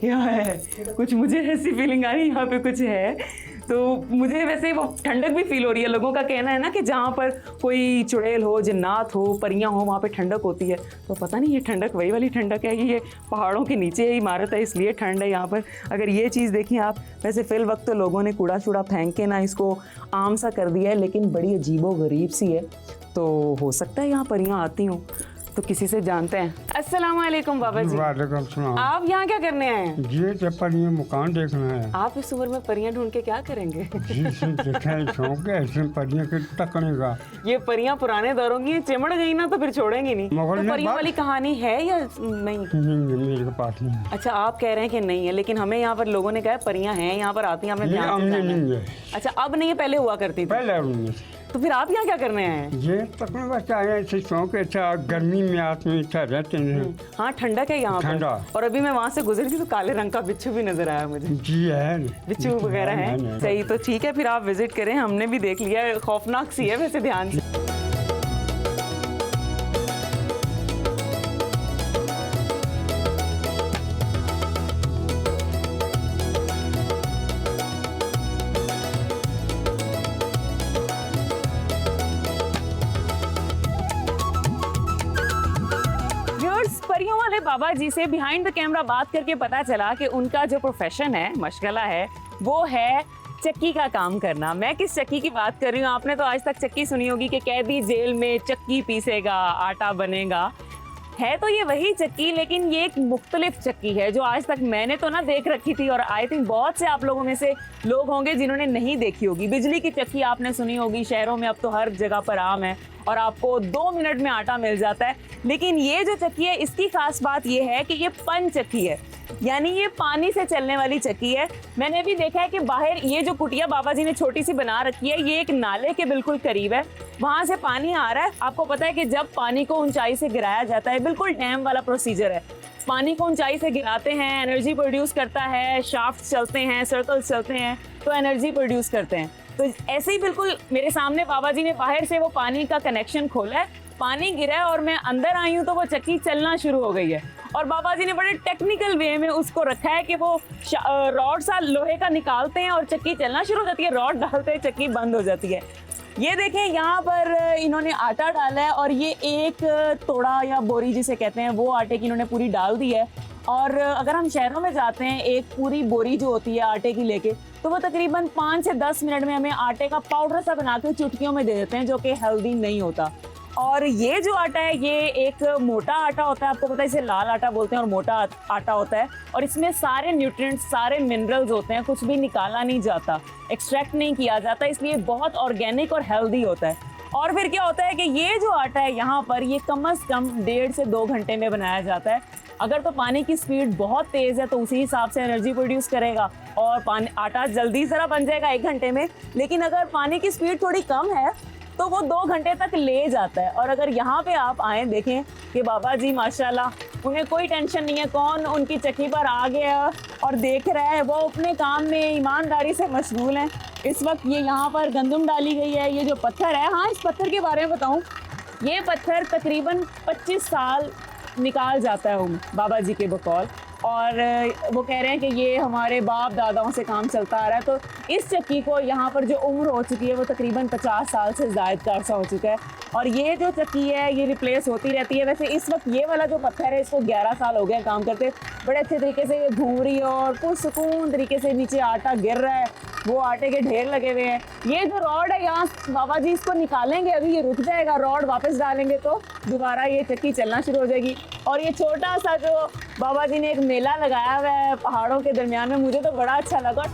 क्या है, कुछ मुझे ऐसी फीलिंग आ रही है यहाँ पे कुछ है। तो मुझे वैसे वो ठंडक भी फील हो रही है। लोगों का कहना है ना कि जहाँ पर कोई चुड़ैल हो, जिन्नात हो, परियां हो, वहाँ पे ठंडक होती है। तो पता नहीं ये ठंडक वही वाली ठंडक है कि ये पहाड़ों के नीचे इमारत है इसलिए ठंड है यहाँ पर। अगर ये चीज़ देखिए आप, वैसे फिल वक्त तो लोगों ने कूड़ा शूड़ा फेंक के ना इसको आम सा कर दिया है, लेकिन बड़ी अजीबो गरीब सी है। तो हो सकता है यहाँ परियां आती हों, तो किसी से जानते हैं। अस्सलाम वालेकुम बाबा जी। वालेकुम सलाम। आप यहाँ क्या करने आए हैं? जी जब परियां मकान देखना है। आप इस उम्र में परियां ढूंढ के क्या करेंगे? जी से देखें शौक है ऐसे परियां के तकने का। ये परियां पुराने दौरों की हैं, चिमड़ गई ना तो फिर छोड़ेंगी नहीं। मगर तो ने परियों बात- वाली कहानी है या नहीं? नहीं मेरे पास नहीं है। अच्छा आप कह रहे हैं कि नहीं है, लेकिन हमें यहाँ पर लोगों ने कहा परियां हैं, यहाँ पर आती हैं, हमने नहीं ध्यान से हमने जाना है। नहीं है, अच्छा अब नहीं है, पहले हुआ करती थी। पहले हमने। तो फिर आप यहाँ क्या करने आए हैं? ये तकने बस आए ऐसे शौक है, अच्छा गर्मी में आदमी अच्छा रहते हैं। हाँ ठंडक है यहाँ ठंडा। पर। और अभी मैं वहाँ से गुजरी थी तो काले रंग का बिच्छू भी नजर आया मुझे। जी है बिच्छू वगैरह है। सही, तो ठीक है फिर आप विजिट करें, हमने भी देख लिया। खौफनाक सी है वैसे, ध्यान से। परियों वाले बाबा जी से बिहाइंड द कैमरा बात करके पता चला कि उनका जो प्रोफेशन है, मशगला है, वो है चक्की का काम करना। मैं किस चक्की की बात कर रही हूँ? आपने तो आज तक चक्की सुनी होगी कि कैदी जेल में चक्की पीसेगा, आटा बनेगा। है तो ये वही चक्की, लेकिन ये एक मुख्तलिफ चक्की है जो आज तक मैंने तो ना देख रखी थी, और आई थिंक बहुत से आप लोगों में से लोग होंगे जिन्होंने नहीं देखी होगी। बिजली की चक्की आपने सुनी होगी, शहरों में अब तो हर जगह पर आम है और आपको 2 मिनट में आटा मिल जाता है। लेकिन ये जो चक्की है, इसकी खास बात ये है कि ये पन चक्की है, यानी ये पानी से चलने वाली चक्की है। मैंने भी देखा है कि बाहर ये जो कुटिया बाबा जी ने छोटी सी बना रखी है, ये एक नाले के बिल्कुल करीब है, वहां से पानी आ रहा है। आपको पता है कि जब पानी को ऊंचाई से गिराया जाता है, बिल्कुल डैम वाला प्रोसीजर है, पानी को ऊंचाई से गिराते हैं, एनर्जी प्रोड्यूस करता है, शाफ्ट चलते हैं, सर्कल्स चलते हैं, तो एनर्जी प्रोड्यूस करते हैं। तो ऐसे ही बिल्कुल मेरे सामने बाबा जी ने बाहर से वो पानी का कनेक्शन खोला है, पानी गिरा है और मैं अंदर आई हूँ तो वो चक्की चलना शुरू हो गई है। और बाबा जी ने बड़े टेक्निकल वे में उसको रखा है कि वो रॉड सा लोहे का निकालते हैं और चक्की चलना शुरू हो जाती है, रॉड डालते हैं, चक्की बंद हो जाती है। ये देखें यहाँ पर इन्होंने आटा डाला है और ये एक तोड़ा या बोरी जिसे कहते हैं वो आटे की इन्होंने पूरी डाल दी है। और अगर हम शहरों में जाते हैं, एक पूरी बोरी जो होती है आटे की लेके, तो वो तकरीबन 5 से 10 मिनट में हमें आटे का पाउडर सा बना के चुटकियों में दे देते हैं, जो कि हेल्दी नहीं होता। और ये जो आटा है, ये एक मोटा आटा होता है, आपको पता है इसे लाल आटा बोलते हैं, और मोटा आटा होता है, और इसमें सारे न्यूट्रिएंट्स, सारे मिनरल्स होते हैं, कुछ भी निकाला नहीं जाता, एक्सट्रैक्ट नहीं किया जाता, इसलिए बहुत ऑर्गेनिक और हेल्दी होता है। और फिर क्या होता है कि ये जो आटा है यहाँ पर, ये कम से कम 1.5 से 2 घंटे में बनाया जाता है। अगर तो पानी की स्पीड बहुत तेज़ है तो उसी हिसाब से एनर्जी प्रोड्यूस करेगा और आटा जल्दी ज़रा बन जाएगा 1 घंटे में। लेकिन अगर पानी की स्पीड थोड़ी कम है तो वो 2 घंटे तक ले जाता है। और अगर यहाँ पे आप आए, देखें कि बाबा जी माशाल्लाह, उन्हें कोई टेंशन नहीं है कौन उनकी चक्की पर आ गया और देख रहा है, वो अपने काम में ईमानदारी से मशगूल हैं। इस वक्त ये यहाँ पर गंदम डाली गई है, ये जो पत्थर है, हाँ इस पत्थर के बारे में बताऊँ, ये पत्थर तकरीबन 25 साल निकाल जाता है बाबा जी के बकौल, और वो कह रहे हैं कि ये हमारे बाप दादाओं से काम चलता आ रहा है। तो इस चक्की को यहाँ पर जो उम्र हो चुकी है वो तकरीबन 50 साल से ज़ायद का अर्सा हो चुका है, और ये जो चक्की है ये रिप्लेस होती रहती है। वैसे इस वक्त ये वाला जो पत्थर है, इसको 11 साल हो गए काम करते, बड़े अच्छे तरीके से ये घूम रही है और पुरसुकून तरीके से नीचे आटा गिर रहा है, वो आटे के ढेर लगे हुए हैं। ये जो रॉड है, यहाँ बाबा जी इसको निकालेंगे, अभी ये रुक जाएगा, रॉड वापस डालेंगे तो दोबारा ये चक्की चलना शुरू हो जाएगी। और ये छोटा सा जो बाबा जी ने एक मेला लगाया हुआ है पहाड़ों के दरमियान में, मुझे तो बड़ा अच्छा लगा।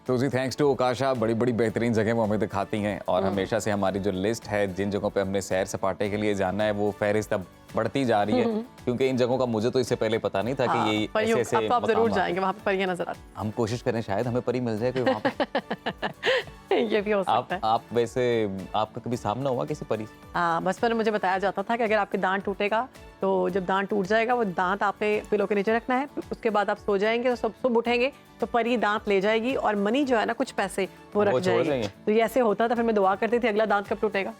तो जी थैंक्स टू ओकाशा, बड़ी बड़ी बेहतरीन जगह वो हमें दिखाती हैं, और हमेशा से हमारी जो लिस्ट है जिन जगहों पे हमने सैर सपाटे के लिए जाना है, वो फहरिस्त अब बढ़ती जा रही है, क्योंकि इन जगहों का मुझे तो इससे पहले पता नहीं था कि ये ऐसे अब तो आप जरूर जाएंगे, वहाँ पे परियां नजर आती। हम कोशिश करें शायद हमें परी मिल जाए कोई वहाँ पे। ये भी हो सकता है। आप वैसे आपका कभी सामना हुआ किसी परी से? हाँ, बचपन में मुझे बताया जाता था कि अगर आपके दांत टूटेगा तो जब दांत टूट जाएगा वो दांत आपने पिलो के नीचे रखना है, उसके बाद आप सो जाएंगे तो सब सुबह उठेंगे तो परी दांत ले जाएगी और मनी जो है ना कुछ पैसे वो रख छोड़ जाएगी। जाएंगे। तो ये ऐसे होता था, फिर मैं दुआ करती थी अगला दांत कब टूटेगा।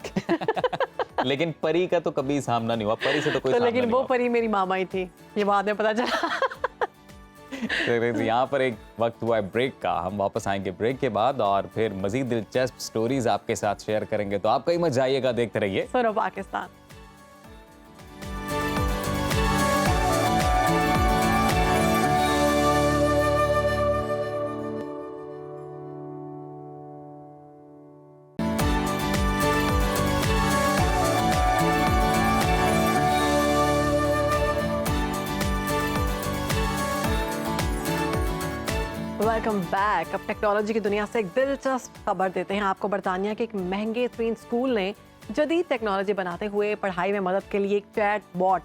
लेकिन परी का तो कभी सामना नहीं हुआ, परी से तो कोई तो सामना लेकिन नहीं वो हुआ। परी मेरी मामा ही थी, ये बाद में पता चला। तो यहाँ पर एक वक्त हुआ है ब्रेक का, हम वापस आएंगे ब्रेक के बाद और फिर मजीद दिलचस्प स्टोरीज आपके साथ शेयर करेंगे, तो आप कहीं मत जाइएगा, देखते रहिए सुनो पाकिस्तान। Welcome back. अब टेक्नोलॉजी की दुनिया से एक दिलचस्प खबर देते हैं आपको। बरतानिया के एक महंगे तरीन स्कूल ने जदीद टेक्नोलॉजी बनाते हुए पढ़ाई में मदद के लिए एक चैट बॉट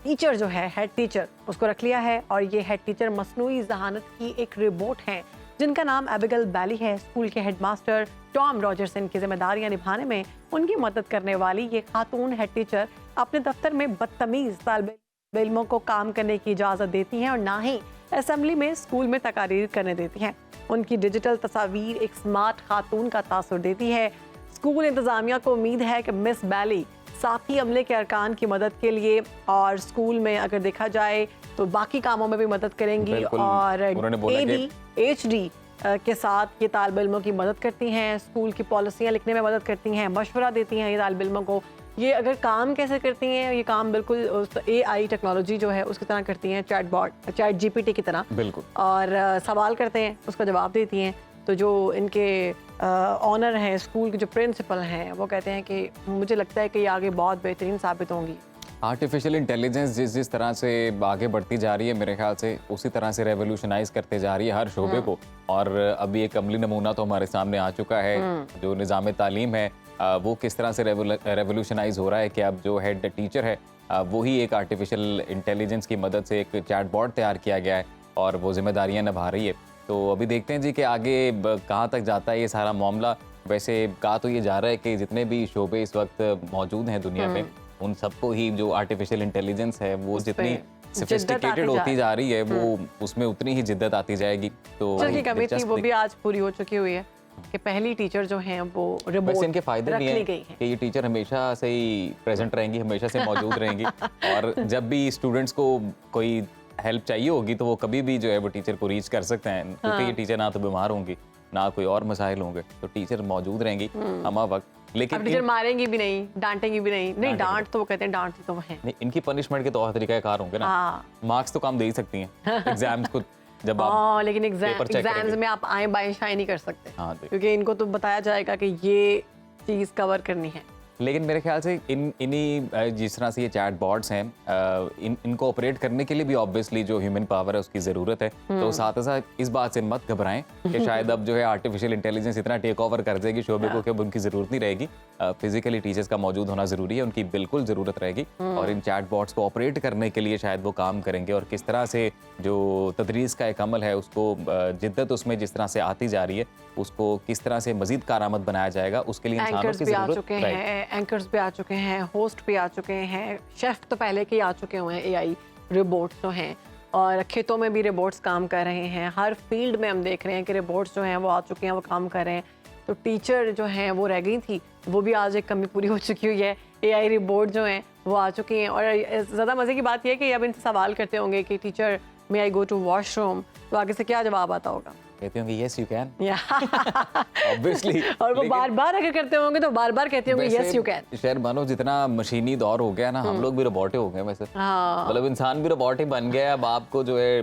टीचर जो है, हेड टीचर, उसको रख लिया है। और ये हेड टीचर मसनूई जहानत की एक रोबोट है जिनका नाम एबिगेल बैली है। स्कूल के हेडमास्टर टॉम रॉजर्सन की जिम्मेदारियां निभाने में उनकी मदद करने वाली ये खातून हेड टीचर अपने दफ्तर में बदतमीज तालिब इल्मों को काम करने की इजाज़त देती हैं और ना ही असेंबली में स्कूल में तकारीर करने देती हैं। उनकी डिजिटल तस्वीर एक स्मार्ट खातून का तासुर देती है। स्कूल इंतजामिया को उम्मीद है कि मिस बैली साथी अमले के अरकान की मदद के लिए और स्कूल में अगर देखा जाए तो बाकी कामों में भी मदद करेंगी और AD HD के साथ ये तालिब इल्मों की मदद करती हैं, स्कूल की पॉलिसियाँ लिखने में मदद करती हैं, मशवरा देती हैं ये तालिब इल्मों को। ये अगर काम कैसे करती हैं, ये काम बिल्कुल AI टेक्नोलॉजी जो है उसकी तरह करती हैं, चैट बॉट, चैट GPT की तरह। बिल्कुल। और सवाल करते हैं, उसका जवाब देती हैं। तो जो इनके ऑनर हैं, स्कूल के जो प्रिंसिपल हैं, वो कहते हैं कि मुझे लगता है कि ये आगे बहुत बेहतरीन साबित होंगी। आर्टिफिशियल इंटेलिजेंस जिस तरह से आगे बढ़ती जा रही है, मेरे ख्याल से उसी तरह से रेवोल्यूशनाइज करते जा रही है हर शोबे को। और अभी एक अमली नमूना तो हमारे सामने आ चुका है, जो निज़ाम तालीम है वो किस तरह से रेवोल्यूशनाइज हो रहा है कि अब जो हेड टीचर है वो ही एक आर्टिफिशियल इंटेलिजेंस की मदद से एक चैट बॉट तैयार किया गया है और वो जिम्मेदारियां निभा रही है। तो अभी देखते हैं जी कि आगे कहाँ तक जाता है ये सारा मामला। वैसे कहा तो ये जा रहा है कि जितने भी शोबे इस वक्त मौजूद हैं दुनिया में, उन सबको ही जो आर्टिफिशियल इंटेलिजेंस है वो जितनी सोफिस्टिकेटेड होती जा रही है वो उसमें उतनी ही जिद्दत आती जाएगी। तो की कमी थी वो भी आज पूरी हो चुकी हुई है कि पहली टीचर जो हैं वो रोबोट वैसे इनके फायदे रख नहीं ली है गई हैं। कि ये टीचर हमेशा से ही प्रेजेंट रहेंगी, हमेशा से मौजूद रहेंगी और जब भी स्टूडेंट्स को कोई हेल्प चाहिए होगी तो वो कभी भी जो है वो टीचर को रीच कर सकते हैं, क्योंकि ये टीचर ना तो बीमार होंगी ना कोई और मसाइल होंगे, तो टीचर मौजूद रहेंगी हमा वक्त। लेकिन टीचर मारेंगी भी नहीं, डांटेंगी भी नहीं डांट तो वो कहते हैं डांटती तो वो है नहीं, इनकी पनिशमेंट के तौर तरीका कार होंगे ना। मार्क्स तो कम दे ही सकती हैं एग्जाम्स को जब आप लेकिन एग्जाम्स में आप आए बाएं शाएं नहीं कर सकते, क्योंकि इनको तो बताया जाएगा कि ये चीज कवर करनी है। लेकिन मेरे ख्याल से इन्हीं जिस तरह से ये चैट बॉट्स हैं इनको ऑपरेट करने के लिए भी ऑब्वियसली जो ह्यूमन पावर है उसकी ज़रूरत है। तो साथ ही साथ इस बात से मत घबराएं कि शायद अब जो है आर्टिफिशियल इंटेलिजेंस इतना टेक ओवर कर देगी शोबे को कि अब उनकी ज़रूरत नहीं रहेगी। फिजिकली टीचर्स का मौजूद होना ज़रूरी है, उनकी बिल्कुल ज़रूरत रहेगी। और इन चैट बॉट्स को ऑपरेट करने के लिए शायद वो काम करेंगे और किस तरह से जो तदरीस का एक अमल है उसको जिद्दत उसमें जिस तरह से आती जा रही है उसको किस तरह से मज़ीद कारआमद बनाया जाएगा उसके लिए इंसानों की ज़रूरत है। एंकर्स भी आ चुके हैं, होस्ट भी आ चुके हैं, शेफ तो पहले के ही आ चुके हुए हैं, AI रोबोट्स तो हैं और खेतों में भी रोबोट्स काम कर रहे हैं। हर फील्ड में हम देख रहे हैं कि रोबोट्स जो हैं वो आ चुके हैं, वो काम कर रहे हैं। तो टीचर जो हैं वो रह गई थी, वो भी आज एक कमी पूरी हो चुकी हुई है। AI रोबोट जो हैं वो आ चुकी हैं। और ज़्यादा मज़े की बात यह है कि अब इनसे सवाल करते होंगे कि teacher may I go to washroom, तो आगे से क्या जवाब आता होगा? कहते होंगे यस यू कैन ऑब्वियसली। और वो बार बार अगर करते होंगे तो बार बार कहते होंगे यस यू कैन। शायद मानो जितना मशीनी दौर हो गया ना, हम लोग भी रोबोट हो गए वैसे। मतलब इंसान भी रोबोट ही बन गया। अब आपको जो है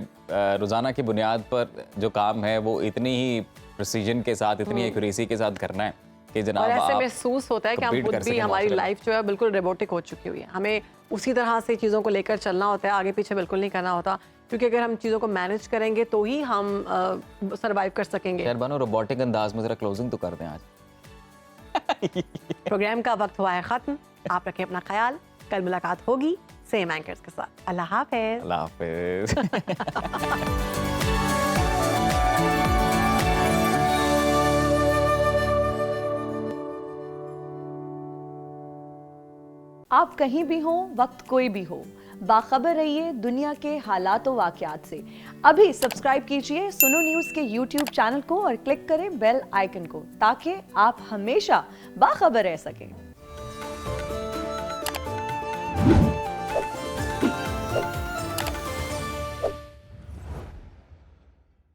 रोजाना की बुनियाद पर जो काम है वो इतनी ही प्रिसीजन के साथ, इतनी एक्यूरेसी के साथ करना है कि जनाब और ऐसे महसूस होता है कि हम खुद भी, हमारी लाइफ जो है बिल्कुल रोबोटिक हो चुकी हुई है। हमें उसी तरह से चीज़ों को लेकर चलना होता है, आगे पीछे बिल्कुल नहीं करना होता, क्योंकि अगर हम चीज़ों को मैनेज करेंगे तो ही हम सरवाइव कर सकेंगे। यार बनो रोबोटिक अंदाज में जरा क्लोजिंग तो कर दें आज। प्रोग्राम का वक्त हुआ है खत्म। आप रखें अपना ख्याल, कल मुलाकात होगी सेम एंकर्स के साथ। अल्लाह हाफिज़। अल्लाह हाफिज़। आप कहीं भी हो, वक्त कोई भी हो, बाखबर रहिए दुनिया के हालात व वाक़यात से। अभी सब्सक्राइब कीजिए सुनो न्यूज़ के YouTube चैनल को और क्लिक करें बेल आइकन को, ताकि आप हमेशा बाखबर रह सकें।